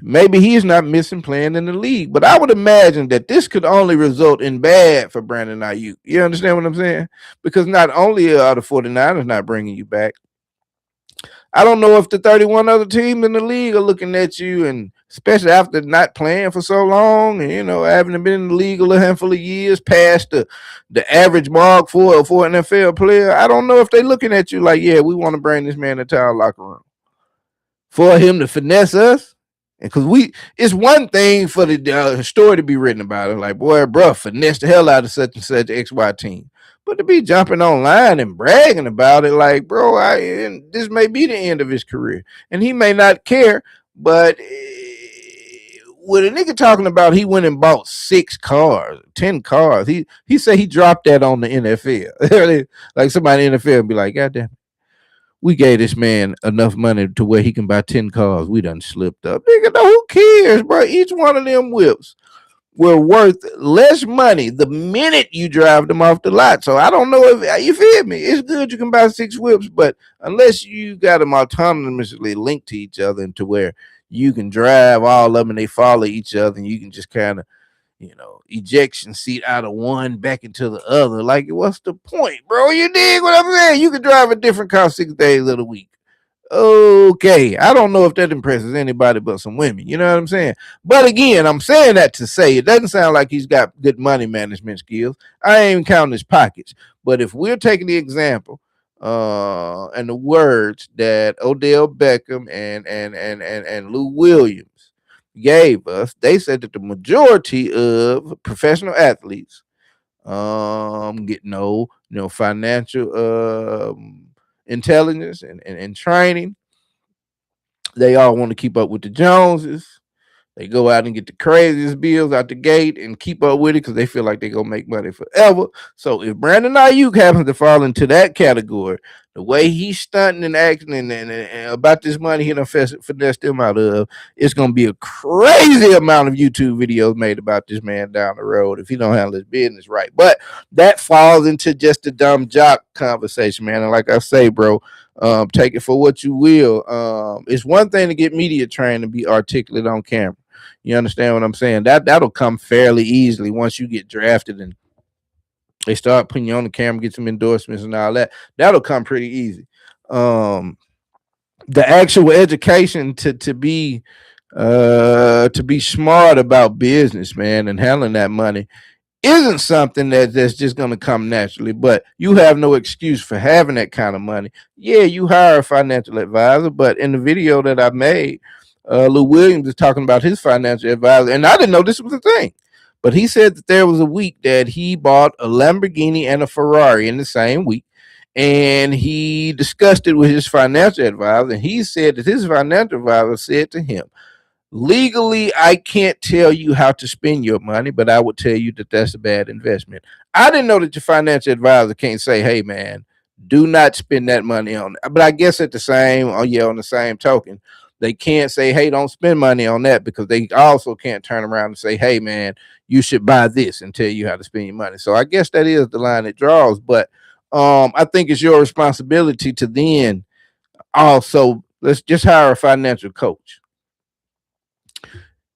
Maybe he's not missing playing in the league, but I would imagine that this could only result in bad for Brandon Ayuk. You understand what I'm saying? Because not only are the 49ers not bringing you back, I don't know if the 31 other teams in the league are looking at you, and especially after not playing for so long, and having been in the league a little handful of years past the average mark for an NFL player. I don't know if they're looking at you like, yeah, we want to bring this man into our locker room for him to finesse us. Because it's one thing for the story to be written about it, like, boy, bro, finesse the hell out of such and such XY team. But to be jumping online and bragging about it, like, bro, this may be the end of his career, and he may not care. But with a nigga talking about he went and bought 6 cars, 10 cars, he said he dropped that on the NFL. Like somebody in the NFL be like, God damn, we gave this man enough money to where he can buy 10 cars. We done slipped up. Nigga, no, who cares, bro? Each one of them whips were worth less money the minute you drive them off the lot. So I don't know if you feel me. It's good you can buy 6 whips, but unless you got them autonomously linked to each other and to where you can drive all of them and they follow each other, and you can just kind of ejection seat out of one back into the other. Like, what's the point, bro? You dig what I'm saying? You can drive a different car 6 days of the week. Okay, I don't know if that impresses anybody but some women. You know what I'm saying? But again, I'm saying that to say it doesn't sound like he's got good money management skills. I ain't even counting his pockets. But if we're taking the example and the words that Odell Beckham and Lou Williams gave us, they said that the majority of professional athletes get no financial intelligence and training. They all want to keep up with the Joneses. They go out and get the craziest bills out the gate and keep up with it because they feel like they're gonna make money forever. So if Brandon Ayuk happens to fall into that category, the way he's stunting and acting and about this money he done finessed them out of, it's gonna be a crazy amount of YouTube videos made about this man down the road if he don't handle his business right. But that falls into just the dumb jock conversation, man. And like I say, bro, take it for what you will. It's one thing to get media trained and be articulate on camera. You understand what I'm saying? That'll come fairly easily once you get drafted and they start putting you on the camera, get some endorsements and all that. That'll come pretty easy. Um, the actual education to be smart about business, man, and handling that money isn't something that's just going to come naturally, but you have no excuse for having that kind of money. Yeah, you hire a financial advisor, but in the video that I made, Lou Williams is talking about his financial advisor, and I didn't know this was a thing. But he said that there was a week that he bought a Lamborghini and a Ferrari in the same week, and he discussed it with his financial advisor. And he said that his financial advisor said to him, legally, I can't tell you how to spend your money, but I would tell you that that's a bad investment. I didn't know that your financial advisor can't say, "Hey, man, do not spend that money on it." But I guess at the same, oh yeah, on the same token, they can't say, "Hey, don't spend money on that," because they also can't turn around and say, "Hey, man, you should buy this," and tell you how to spend your money. So I guess that is the line it draws. But I think it's your responsibility to then also let's just hire a financial coach.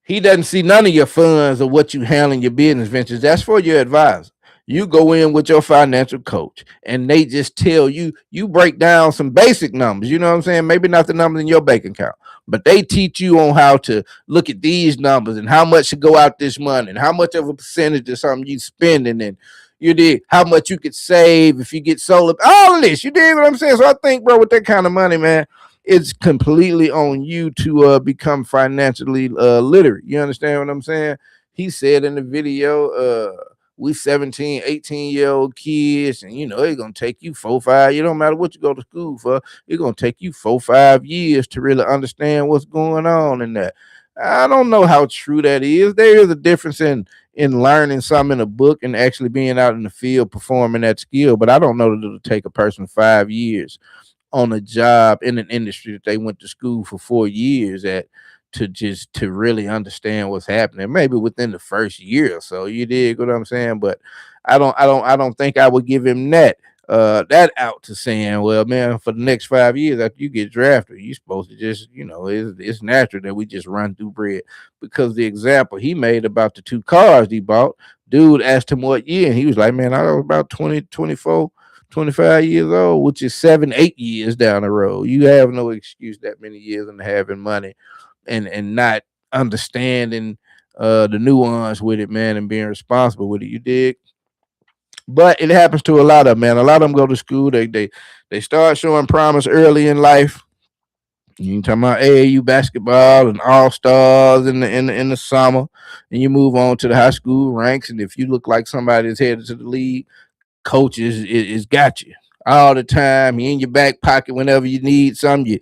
He doesn't see none of your funds or what you handle in your business ventures. That's for your advisor. You go in with your financial coach and they just tell you, you break down some basic numbers. You know what I'm saying? Maybe not the numbers in your bank account, but they teach you on how to look at these numbers and how much should go out this month and how much of a percentage of something you spending and you did how much you could save if you get solar. All of this, you did what I'm saying. So I think, bro, with that kind of money, man, it's completely on you to become financially literate. You understand what I'm saying? He said in the video, we 17, 18-year-old kids, and you know, it's gonna take you 4, 5. It don't matter what you go to school for, it's gonna take you 4, 5 years to really understand what's going on in that. I don't know how true that is. There is a difference in learning something in a book and actually being out in the field performing that skill, but I don't know that it'll take a person 5 years on a job in an industry that they went to school for 4 years at to really understand what's happening. Maybe within the first year or so, you dig what I'm saying? But I don't think I would give him that out to saying, well, man, for the next 5 years after you get drafted, you're supposed to just, it's natural that we just run through bread. Because the example he made about the two cars he bought, dude asked him what year, and he was like, man, I was about 20, 24, 25 years old, which is 7, 8 years down the road. You have no excuse that many years in having money and not understanding the nuance with it, man, and being responsible with it. You dig? But it happens to a lot of man. A lot of them go to school. They start showing promise early in life. You talking about AAU basketball and all stars in the summer, and you move on to the high school ranks. And if you look like somebody that's headed to the league, coach is got you all the time. He in your back pocket whenever you need something. You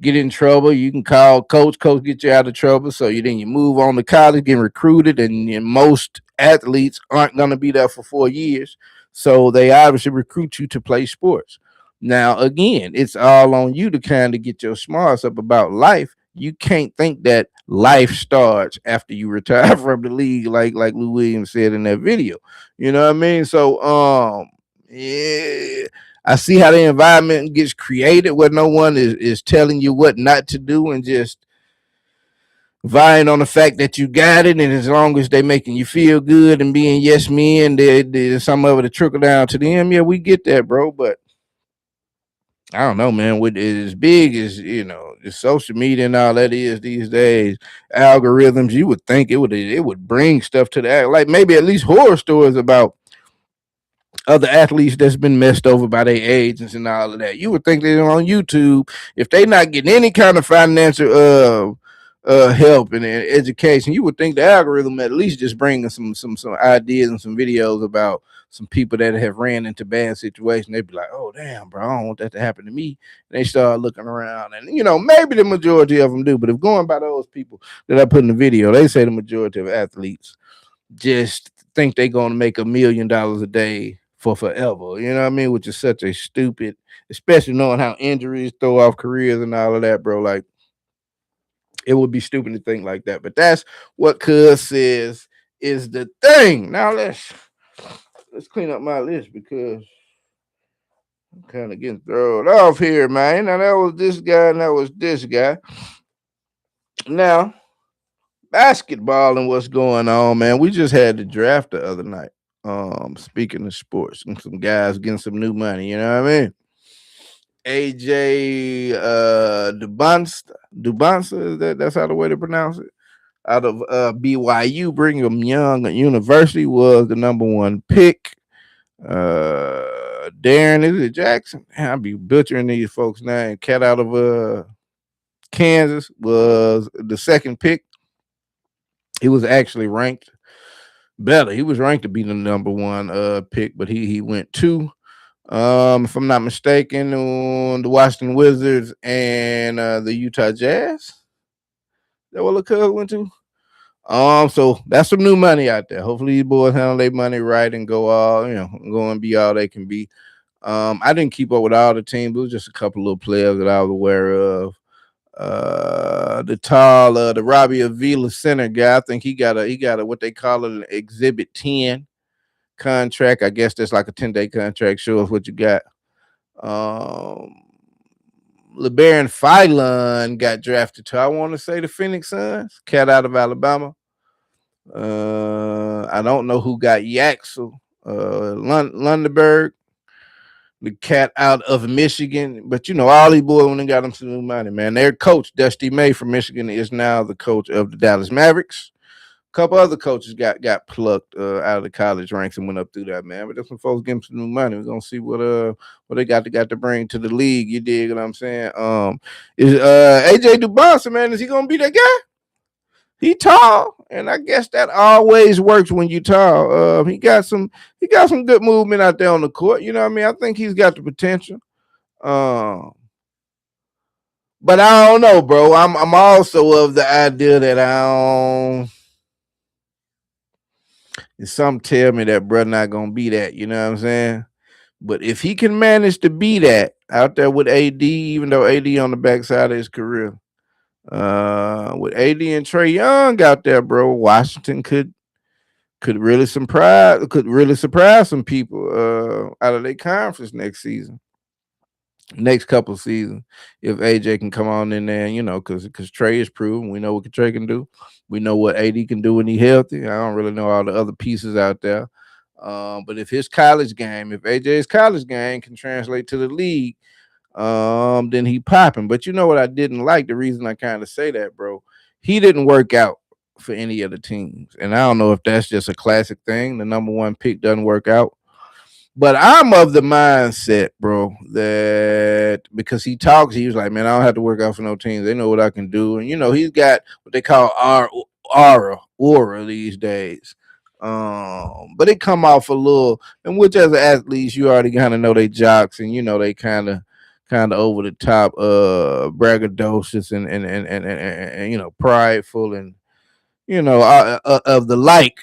get in trouble, you can call coach. Coach get you out of trouble. So you move on to college, getting recruited, and most athletes aren't going to be there for 4 years. So they obviously recruit you to play sports. Now again, it's all on you to kind of get your smarts up about life. You can't think that life starts after you retire from the league, like Lou Williams said in that video. You know what I mean? So yeah, I see how the environment gets created where no one is telling you what not to do and just vying on the fact that you got it. And as long as they making you feel good and being yes men, there's some of it to trickle down to them. Yeah, we get that, bro. But I don't know, man. With as big as the social media and all that is these days, algorithms, you would think it would bring stuff to the like maybe at least horror stories about other athletes that's been messed over by their agents and all of that. You would think they're on YouTube if they not getting any kind of financial help and education. You would think the algorithm at least just bringing some ideas and some videos about some people that have ran into bad situations. They'd be like, "Oh damn, bro, I don't want that to happen to me." And they start looking around, and maybe the majority of them do. But if going by those people that I put in the video, they say the majority of athletes just think they're going to make $1 million a day for forever. You know what I mean? Which is such a stupid, especially knowing how injuries throw off careers and all of that, bro. Like it would be stupid to think like that. But that's what Cuz says is the thing. Now let's clean up my list because I'm kind of getting thrown off here, man. Now that was this guy, and that was this guy. Now basketball and what's going on, man. We just had the draft the other night. Speaking of sports, and some guys getting some new money. You know what I mean? AJ Dubansa, is that's how the way to pronounce it? Out of BYU, Brigham Young University, was the number one pick. Darren, is it Jackson? I'll be butchering these folks' name. Cat out of Kansas was the second pick. He was actually ranked better. He was ranked to be the number one pick, but he went two. If I'm not mistaken, on the Washington Wizards and the Utah Jazz. That what LeCuz went to? So that's some new money out there. Hopefully these boys handle their money right and go all, go and be all they can be. I didn't keep up with all the teams. It was just a couple little players that I was aware of. The Robbie Avila center guy. I think he got a what they call it an Exhibit 10 contract. I guess that's like a 10-day contract. Show us what you got. LeBaron Philon got drafted to, I want to say, the Phoenix Suns. Cat out of Alabama. I don't know who got Yaxel. Lundeberg, the cat out of Michigan. But all these boys when they got them some new money, man. Their coach, Dusty May from Michigan, is now the coach of the Dallas Mavericks. A couple other coaches got plucked out of the college ranks and went up through that, man. But there's some folks getting some new money. We're gonna see what they got to bring to the league. You dig what I'm saying? Is AJ Dubonsa, man, is he gonna be that guy? He tall, and I guess that always works when you tall. He got some good movement out there on the court. You know what I mean? I think he's got the potential. But I don't know, bro. I'm also of the idea that I don't. Some tell me that brother not gonna be that. You know what I'm saying? But if he can manage to be that out there with AD, even though AD on the backside of his career, with AD and Trey Young out there, bro, Washington could really surprise some people out of their conference next couple seasons, if AJ can come on in there, because Trey is proven. We know what Trey can do. We know what AD can do when he's healthy. I don't really know all the other pieces out there. But if AJ's college game can translate to the league, then he popping. But you know what I didn't like? The reason I kind of say that, bro, he didn't work out for any of the teams. And I don't know if that's just a classic thing. The number one pick doesn't work out. But I'm of the mindset, bro, that because he talks, he was like, man, I don't have to work out for no teams. They know what I can do. And, he's got what they call aura these days. But it come off a little, and which as an athlete, you already kind of know they jocks and, they kind of over the top, braggadocious and prideful and, of the like.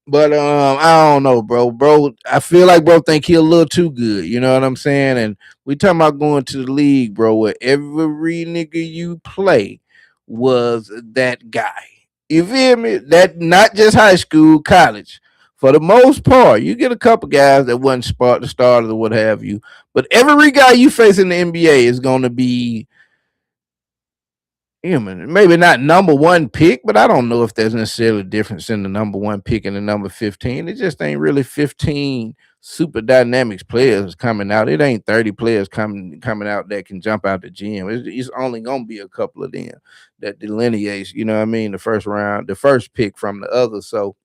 But I don't know, bro. Bro, I feel like bro think he a little too good. You know what I'm saying? And we talking about going to the league, bro, where every nigga you play was that guy. You feel me? That not just high school, college. For the most part, you get a couple guys that wasn't the starters or what have you. But every guy you face in the NBA is going to be maybe not number one pick, but I don't know if there's necessarily a difference in the number one pick and the number 15. It just ain't really 15 super dynamics players coming out. It ain't 30 players coming out that can jump out the gym. It's only gonna be a couple of them that delineates, you know what I mean, the first round, the first pick from the other. So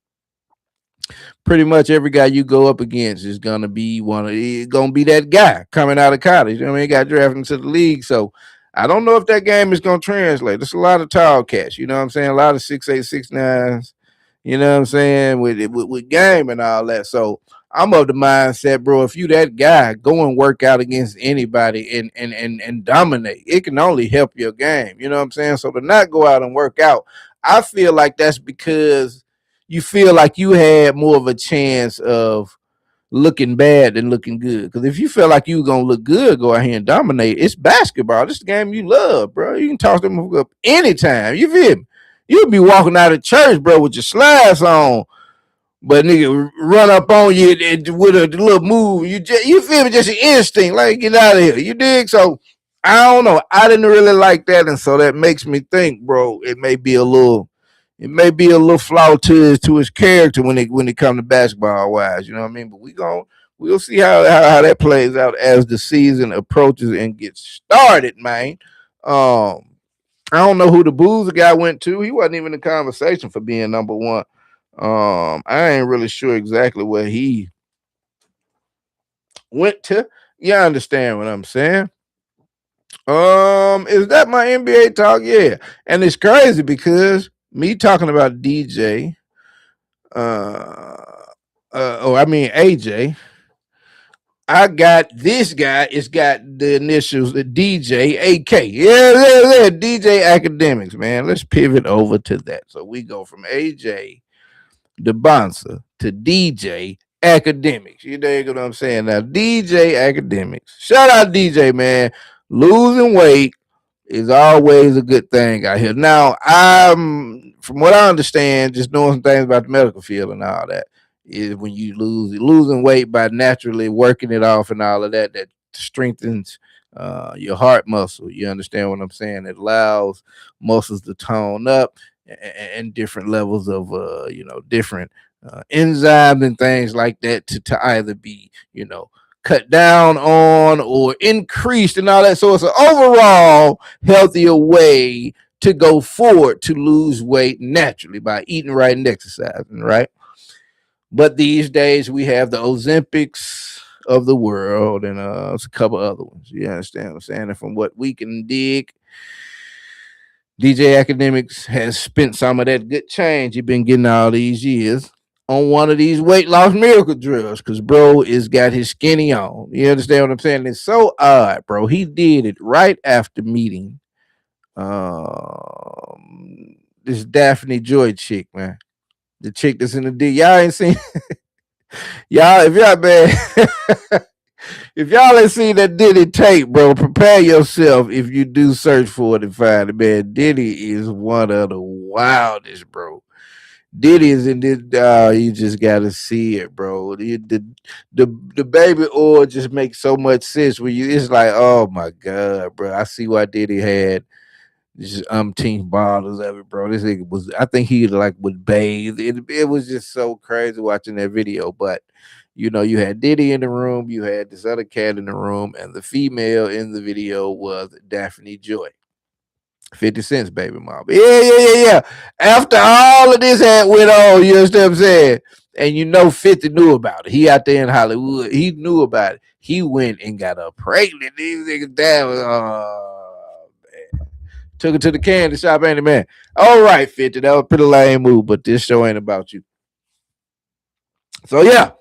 pretty much every guy you go up against is gonna be that guy coming out of college. I mean, he got drafted into the league. So I don't know if that game is gonna translate. There's a lot of tall cats, you know what I'm saying? A lot of 6'8", 6'9", you know what I'm saying, with game and all that. So I'm of the mindset, bro, if you that guy, go and work out against anybody and dominate. It can only help your game. You know what I'm saying? So to not go out and work out, I feel like that's because you feel like you had more of a chance of looking bad than looking good. Because if you feel like you gonna look good, go out here and dominate. It's basketball. This is the game you love, bro. You can toss them up anytime. You feel me? You'll be walking out of church, bro, with your slides on, but nigga run up on you with a little move. You feel me? Just an instinct, like get out of here. You dig? So I don't know. I didn't really like that, and so that makes me think, bro. It may be a little flaw to his character when it comes to basketball wise. You know what I mean? But we'll see how that plays out as the season approaches and gets started, man. Um, I don't know who the Boozer guy went to. He wasn't even in the conversation for being number one. I ain't really sure exactly where he went to. You understand what I'm saying? Is that my NBA talk? Yeah. And it's crazy because me talking about DJ, uh, I mean AJ, I got this guy. It's got the initials DJ AK. Yeah, DJ Academics, man. Let's pivot over to that. So we go from AJ the bouncer to DJ Academics. You dig what I'm saying? Now, DJ Academics. Shout out DJ, man. Losing weight is always a good thing out here. Now, I'm from what I understand, just knowing some things about the medical field and all that, is when you losing weight by naturally working it off and all of that, that strengthens your heart muscle. You understand what I'm saying? It allows muscles to tone up and different levels of different enzymes and things like that to either be cut down on or increased and all that. So it's an overall healthier way to go forward to lose weight naturally by eating right and exercising right. But these days we have the Ozempics of the world and it's a couple other ones. You understand what I'm saying? And from what we can dig, DJ Academics has spent some of that good change he been getting all these years on one of these weight loss miracle drills because bro is got his skinny on. You understand what I'm saying? It's so odd, bro. He did it right after meeting this Daphne Joy chick, man. The chick that's in the D. Y'all ain't seen y'all if y'all man if y'all ain't seen that Diddy tape, bro, prepare yourself if you do search for it and find it, man. Diddy is one of the wildest, bro. Diddy is in this. You just gotta see it, bro. The baby oil just makes so much sense when you. It's like, oh my god, bro. I see why Diddy had just umpteen bottles of it, bro. This nigga was. I think he like would bathe. It was just so crazy watching that video, but. You had Diddy in the room, you had this other cat in the room, and the female in the video was Daphne Joy. 50 cents, baby mama. Yeah. After all of this had went on, you understand what I'm saying? And 50 knew about it. He out there in Hollywood. He knew about it. He went and got her pregnant. These niggas down. Man. Took her to the candy shop, ain't it, man? All right, 50. That was a pretty lame move, but this show ain't about you. So yeah,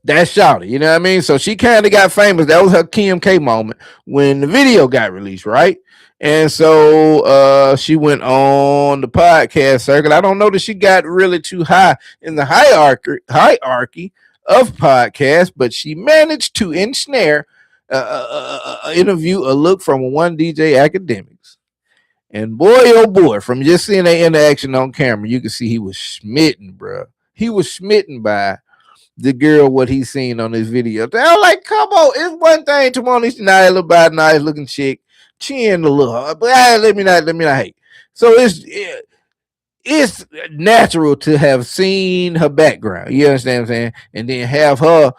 that's Shouty. You know what I mean? So she kind of got famous. That was her Kim K moment when the video got released, right? And so she went on the podcast circuit. I don't know that she got really too high in the hierarchy of podcasts, but she managed to ensnare interview a look from one DJ Academics. And boy, oh boy, from just seeing that interaction on camera, you can see he was smitten, bro. He was smitten by the girl what he's seen on this video. I'm like, come on, it's one thing to want this nice little body, nice looking chick, chin a little hard, but let me not hate. So it's natural to have seen her background. You understand what I'm saying? And then have her,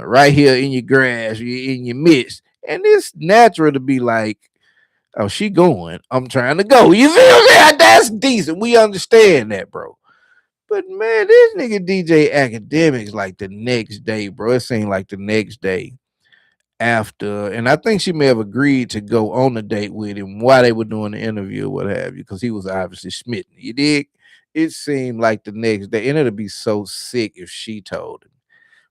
right here in your grass, in your midst. And it's natural to be like, oh, she going. I'm trying to go. You feel me? That's decent. We understand that, bro. But man, this nigga DJ Academics like the next day, bro. It seemed like the next day. after, and I think she may have agreed to go on the date with him while they were doing the interview or what have you, because he was obviously smitten. You dig? It seemed like the next day, and it'd be so sick if she told him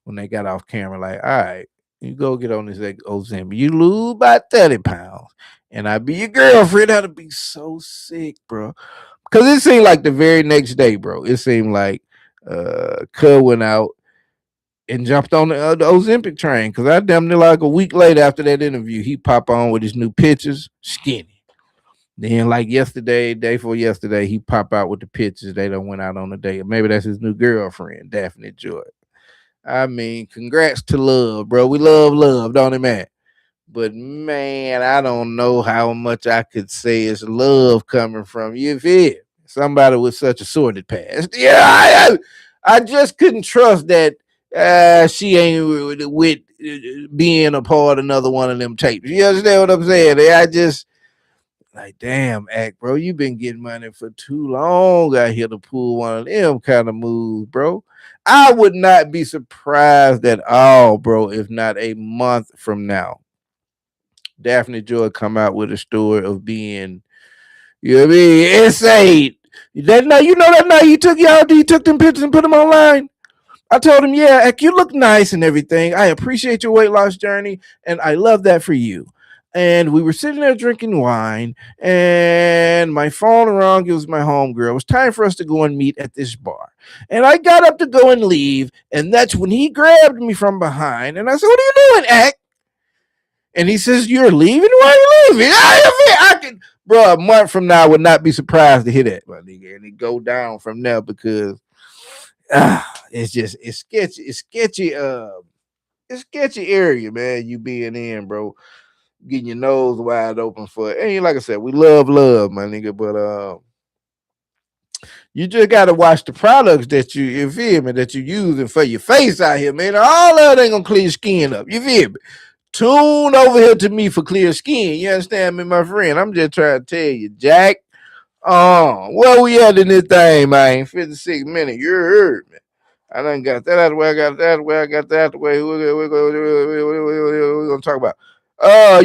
when they got off camera, like, all right, you go get on this Ozempic, you lose by 30 pounds, and I be your girlfriend. That'd be so sick, bro. Because it seemed like the very next day, bro, it seemed like Cub went out and jumped on the Ozempic train. Because I damn near like a week later after that interview, he pop on with his new pictures, skinny. Then like yesterday, day before yesterday, he pop out with the pictures. They done went out on a date. Maybe that's his new girlfriend, Daphne Joy. I mean, congrats to Love, bro. We love, don't it, man? But man, I don't know how much I could say is love coming from you. Feel somebody with such a sordid past. Yeah, I just couldn't trust that she ain't with being a part of another one of them tapes. You understand what I'm saying? I just like, damn, act, bro. You been getting money for too long out here to pull one of them kind of moves, bro. I would not be surprised at all, bro, if not a month from now, Daphne Joy come out with a story of being, you know what I mean, insane. That night, you know that night he took them pictures and put them online. I told him, yeah, Ek, you look nice and everything. I appreciate your weight loss journey, and I love that for you. And we were sitting there drinking wine, and my phone rang. It was my homegirl. It was time for us to go and meet at this bar. And I got up to go and leave, and that's when he grabbed me from behind, and I said, what are you doing, Ek? And he says, "You're leaving? Why are you leaving?" I can, bro. A month from now, I would not be surprised to hear that, my nigga. And it go down from there because it's just it's sketchy. It's sketchy. It's sketchy area, man. You being in, bro, getting your nose wide open for it. And like I said, we love, my nigga. But you just gotta watch the products that you feel me, that you using for your face out here, man. All of it ain't gonna clean your skin up. You feel me? Tune over here to me for clear skin. You understand me, my friend? I'm just trying to tell you, Jack. Where we at in this thing, man? 56 minutes. You heard me. I done got that out of the way. I got that out of the way. I got that out of the way. We're gonna talk about.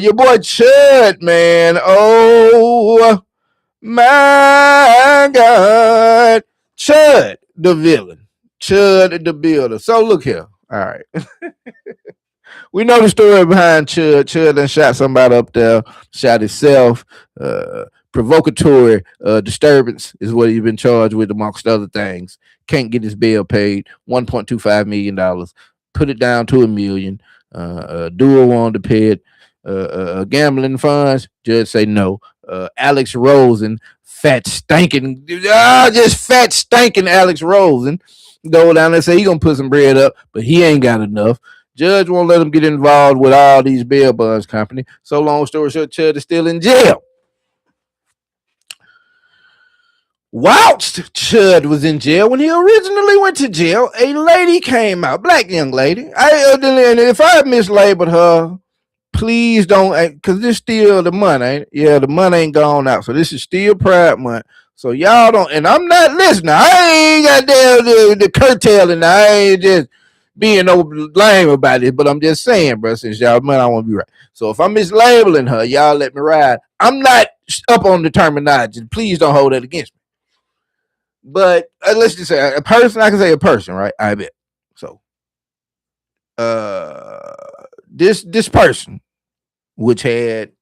Your boy Chud, man. Oh my God, Chud the villain, Chud the builder. So look here. All right. We know the story behind Chud. Chud done shot somebody up there, shot himself. Provocatory disturbance is what he's been charged with, amongst other things. Can't get his bail paid, $1.25 million. Put it down to $1 million. Duo wanted to pay it. Gambling funds, judge say no. Alex Rosen, fat stinking, just fat stinking Alex Rosen, go down there and say he gonna put some bread up, but he ain't got enough. Judge won't let him get involved with all these bail bonds company. So long story short, Chud is still in jail. Whilst Chud was in jail, when he originally went to jail, a lady came out, black young lady. And if I mislabeled her, please don't, because this still the money, ain't it? Yeah, the money ain't gone out. So this is still Pride Month. So y'all don't, and I'm not listening. I ain't got the curtailing. I ain't just being no lame about it, but I'm just saying, bro, since y'all money, I want to be right. So if I'm mislabeling her, y'all let me ride. I'm not up on the terminology. Please don't hold that against me. But let's just say a person, I can say a person, right? I bet. So uh this person, which had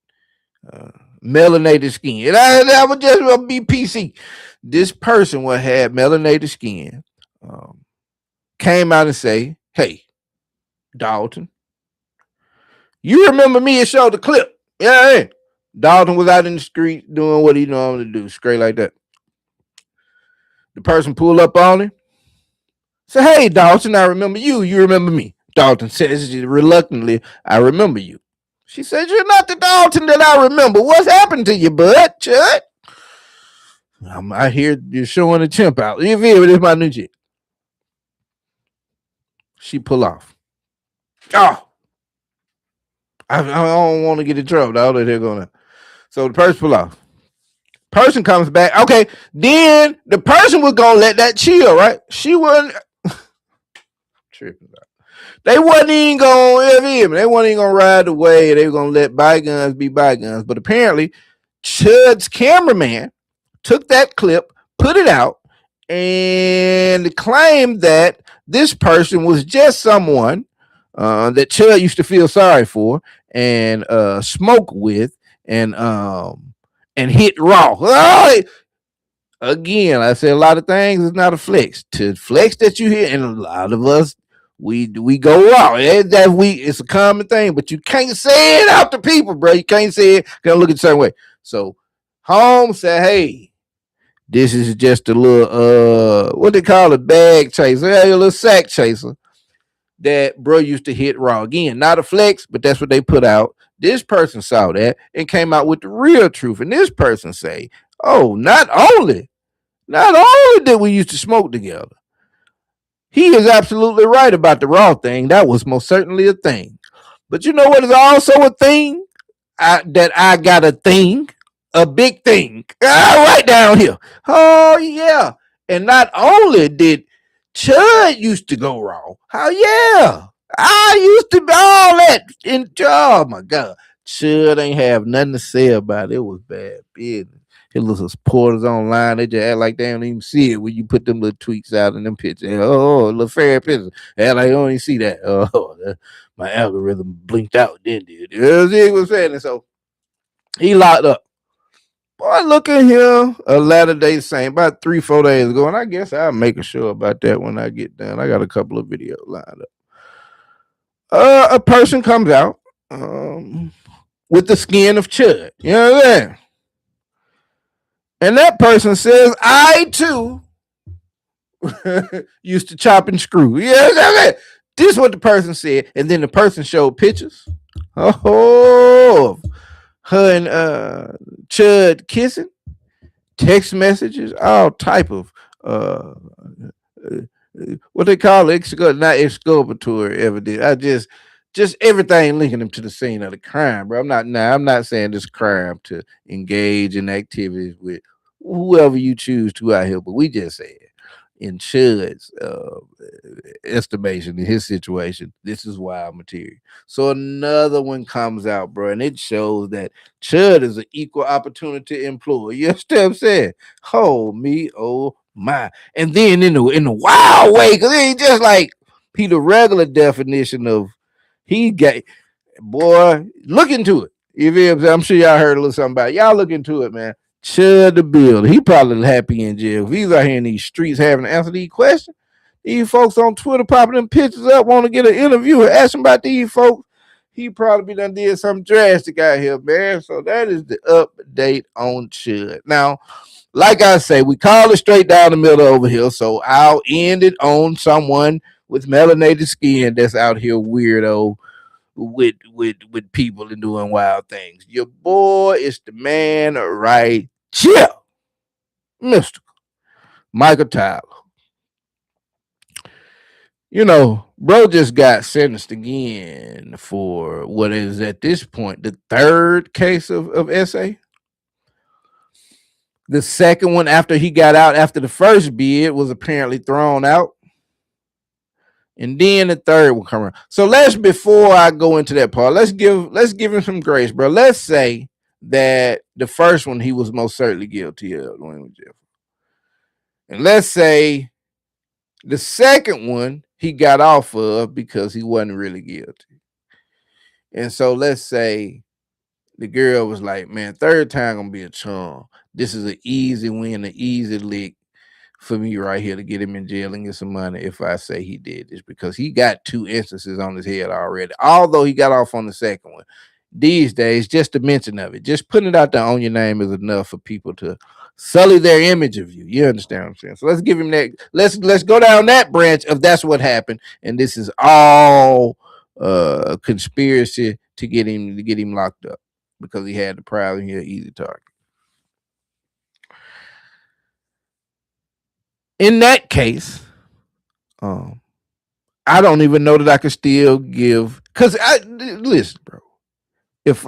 uh, melanated skin. And I would just be PC. This person would have melanated skin. Came out and say, "Hey, Dalton, you remember me and showed the clip?" Yeah, yeah. Dalton was out in the street doing what he normally do, straight like that. The person pulled up on him. Say, "Hey, Dalton, I remember you. You remember me?" Dalton says reluctantly, "I remember you." She says, "You're not the Dalton that I remember. What's happened to you, bud, Chud?" I'm out here you're showing a chimp out. You feel me? This is my new chick. She pull off. Oh, I don't want to get in trouble. All that they're gonna. So the person pull off. Person comes back. Okay, then the person was gonna let that chill, right? She wasn't tripping. They wasn't even gonna they wasn't even gonna ride the way. They were gonna let bygones be bygones. But apparently, Chud's cameraman took that clip, put it out, and claimed that this person was just someone that Chud used to feel sorry for and smoke with and hit raw. Oh, again, I said a lot of things is not a flex. To flex that you hear, and a lot of us we go raw. It's a common thing, but you can't say it out to people, bro. You can't say it. Gonna look at the same way. So Holmes said, "Hey, this is just a little what they call a bag chaser, a little sack chaser that bro used to hit raw. Again, not a flex, but that's what they put out. This person saw that and came out with the real truth. And this person say, oh, not only did we used to smoke together, he is absolutely right about the raw thing. That was most certainly a thing. But you know what is also a thing? That I got a thing, a big thing, right down here. Oh yeah, and not only did Chud used to go wrong. Oh yeah, I used to be all that. Oh my god, Chud ain't have nothing to say about it. It was bad business. His little supporters online, they just act like they don't even see it when you put them little tweets out in them pictures. Oh, little fair pictures. Act like they don't even see that. Oh, my algorithm blinked out, then did. You know what I'm saying? And so he locked up. Boy, look at him. A latter day Saint about 3-4 days ago. And I guess I'll make a show about that when I get done. I got a couple of videos lined up. A person comes out with the skin of Chud. You know what I'm saying? And that person says, I too used to chop and screw. You know what I'm saying? This is what the person said. And then the person showed pictures. Oh, her and Chud kissing, text messages, all type of what they call not exculpatory evidence. Just everything linking them to the scene of the crime, bro. I'm not saying this crime to engage in activities with whoever you choose to out here, but we just said in Chud's estimation, in his situation, this is wild material. So another one comes out, bro, and it shows that Chud is an equal opportunity employee. You understand what I'm saying? Oh me, oh my. And then in the wild way, because it ain't just like he the regular definition of he got boy, look into it. You feel me? I'm sure y'all heard a little something about it. Y'all look into it, man. Chud the Builder. He probably happy in jail. If he's out here in these streets having to answer these questions, these folks on Twitter popping them pictures up, want to get an interview and ask him about these folks. He probably done did something drastic out here, man. So that is the update on Chud. Now, like I say, we call it straight down the middle over here. So I'll end it on someone with melanated skin that's out here weirdo with people and doing wild things. Your boy is the man right here, Mr. Michael Tyler. You know, bro just got sentenced again for what is at this point the third case of SA. The second one after he got out after the first bid was apparently thrown out. And then the third will come around. So before I go into that part, let's give him some grace, bro. Let's say that the first one he was most certainly guilty of, and let's say the second one he got off of because he wasn't really guilty. And so let's say the girl was like, "Man, third time gonna be a charm. This is an easy win, an easy lick for me right here to get him in jail and get some money if I say he did this because he got 2 instances on his head already. Although he got off on the second one. These days, just the mention of it, just putting it out there on your name is enough for people to sully their image of you. You understand what I'm saying? So let's give him that. Let's go down that branch of that's what happened, and this is all conspiracy to get him locked up because he had the problem. He an easy target. In that case, I don't even know that I could still give because listen, bro. If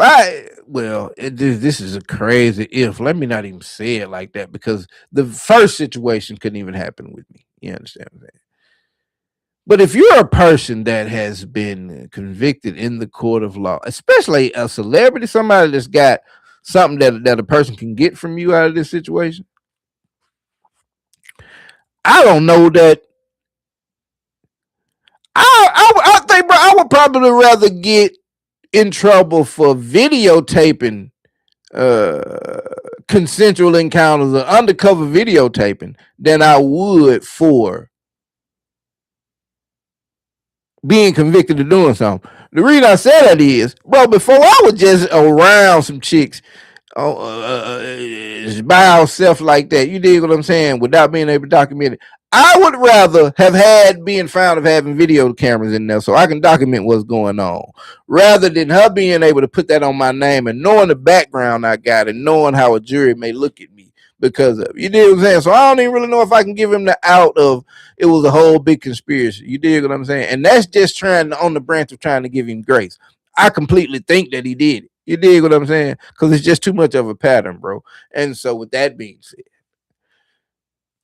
this is a crazy if. Let me not even say it like that because the first situation couldn't even happen with me. You understand what I'm saying? But if you're a person that has been convicted in the court of law, especially a celebrity, somebody that's got something that a person can get from you out of this situation, I don't know that I think, bro, I would probably rather get in trouble for videotaping uh consensual encounters or undercover videotaping than I would for being convicted of doing something. The reason I say that is, bro, before I was just around some chicks by ourselves like that. You dig what I'm saying? Without being able to document it. I would rather have had being found of having video cameras in there so I can document what's going on, rather than her being able to put that on my name and knowing the background I got and knowing how a jury may look at me because of it. You dig what I'm saying? So I don't even really know if I can give him the out of it was a whole big conspiracy. You dig what I'm saying? And that's just trying on the branch of trying to give him grace. I completely think that he did it. You dig what I'm saying? Because it's just too much of a pattern, bro. And so, with that being said,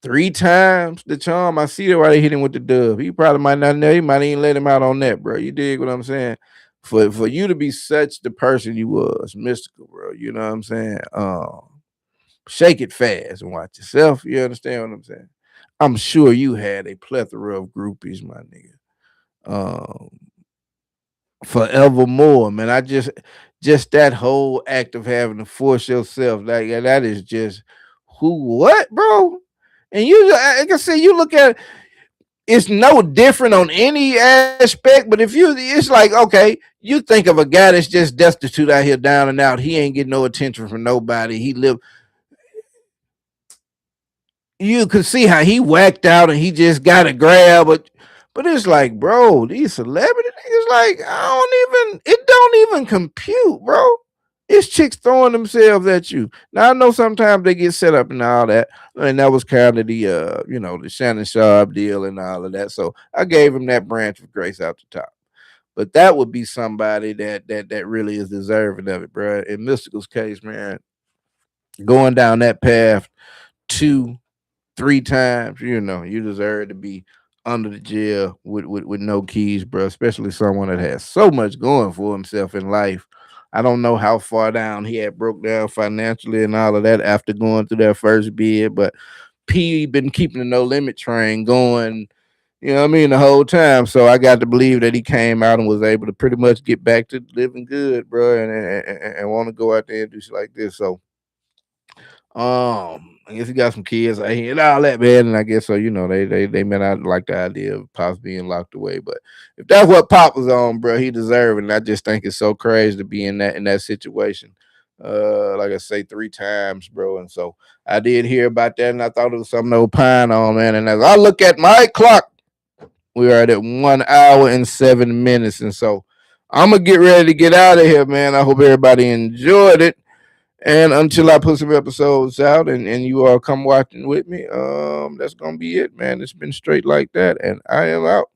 3 times the charm. I see that why they hit him with the dub. He probably might not know. He might even let him out on that, bro. You dig what I'm saying? For you to be such the person you was, mystical, bro. You know what I'm saying? Shake it fast and watch yourself. You understand what I'm saying? I'm sure you had a plethora of groupies, my nigga. Um, forevermore, man. Just that whole act of having to force yourself, like that is just who what, bro? And you like I said, you look at it, it's no different on any aspect, but if you it's like, okay, you think of a guy that's just destitute out here down and out, he ain't getting no attention from nobody. He live you could see how he whacked out and he just got a grab, but it's like, bro, these celebrity niggas, like, I don't even, it don't even compute, bro. It's chicks throwing themselves at you. Now I know sometimes they get set up and all that, and that was kind of the the Shannon Sharp deal and all of that. So I gave him that branch of grace out the top. But that would be somebody that really is deserving of it, bro. In Mystical's case, man, going down that path to 3 times, you deserve to be under the jail with no keys, bro. Especially someone that has so much going for himself in life. I don't know how far down he had broke down financially and all of that after going through that first bid, but P been keeping the no limit train going, you know what I mean, the whole time. So I got to believe that he came out and was able to pretty much get back to living good, bro, and want to go out there and do shit like this. So I guess he got some kids out here and all that, man. And I guess so, they may not like the idea of Pops being locked away. But if that's what Pop was on, bro, he deserved it. And I just think it's so crazy to be in that situation. Like I say, 3 times, bro. And so I did hear about that, and I thought it was something to opine on, man. And as I look at my clock, we are at 1 hour and 7 minutes. And so I'm gonna get ready to get out of here, man. I hope everybody enjoyed it. And until I put some episodes out and you all come watching with me, that's gonna be it, man. It's been straight like that, and I am out.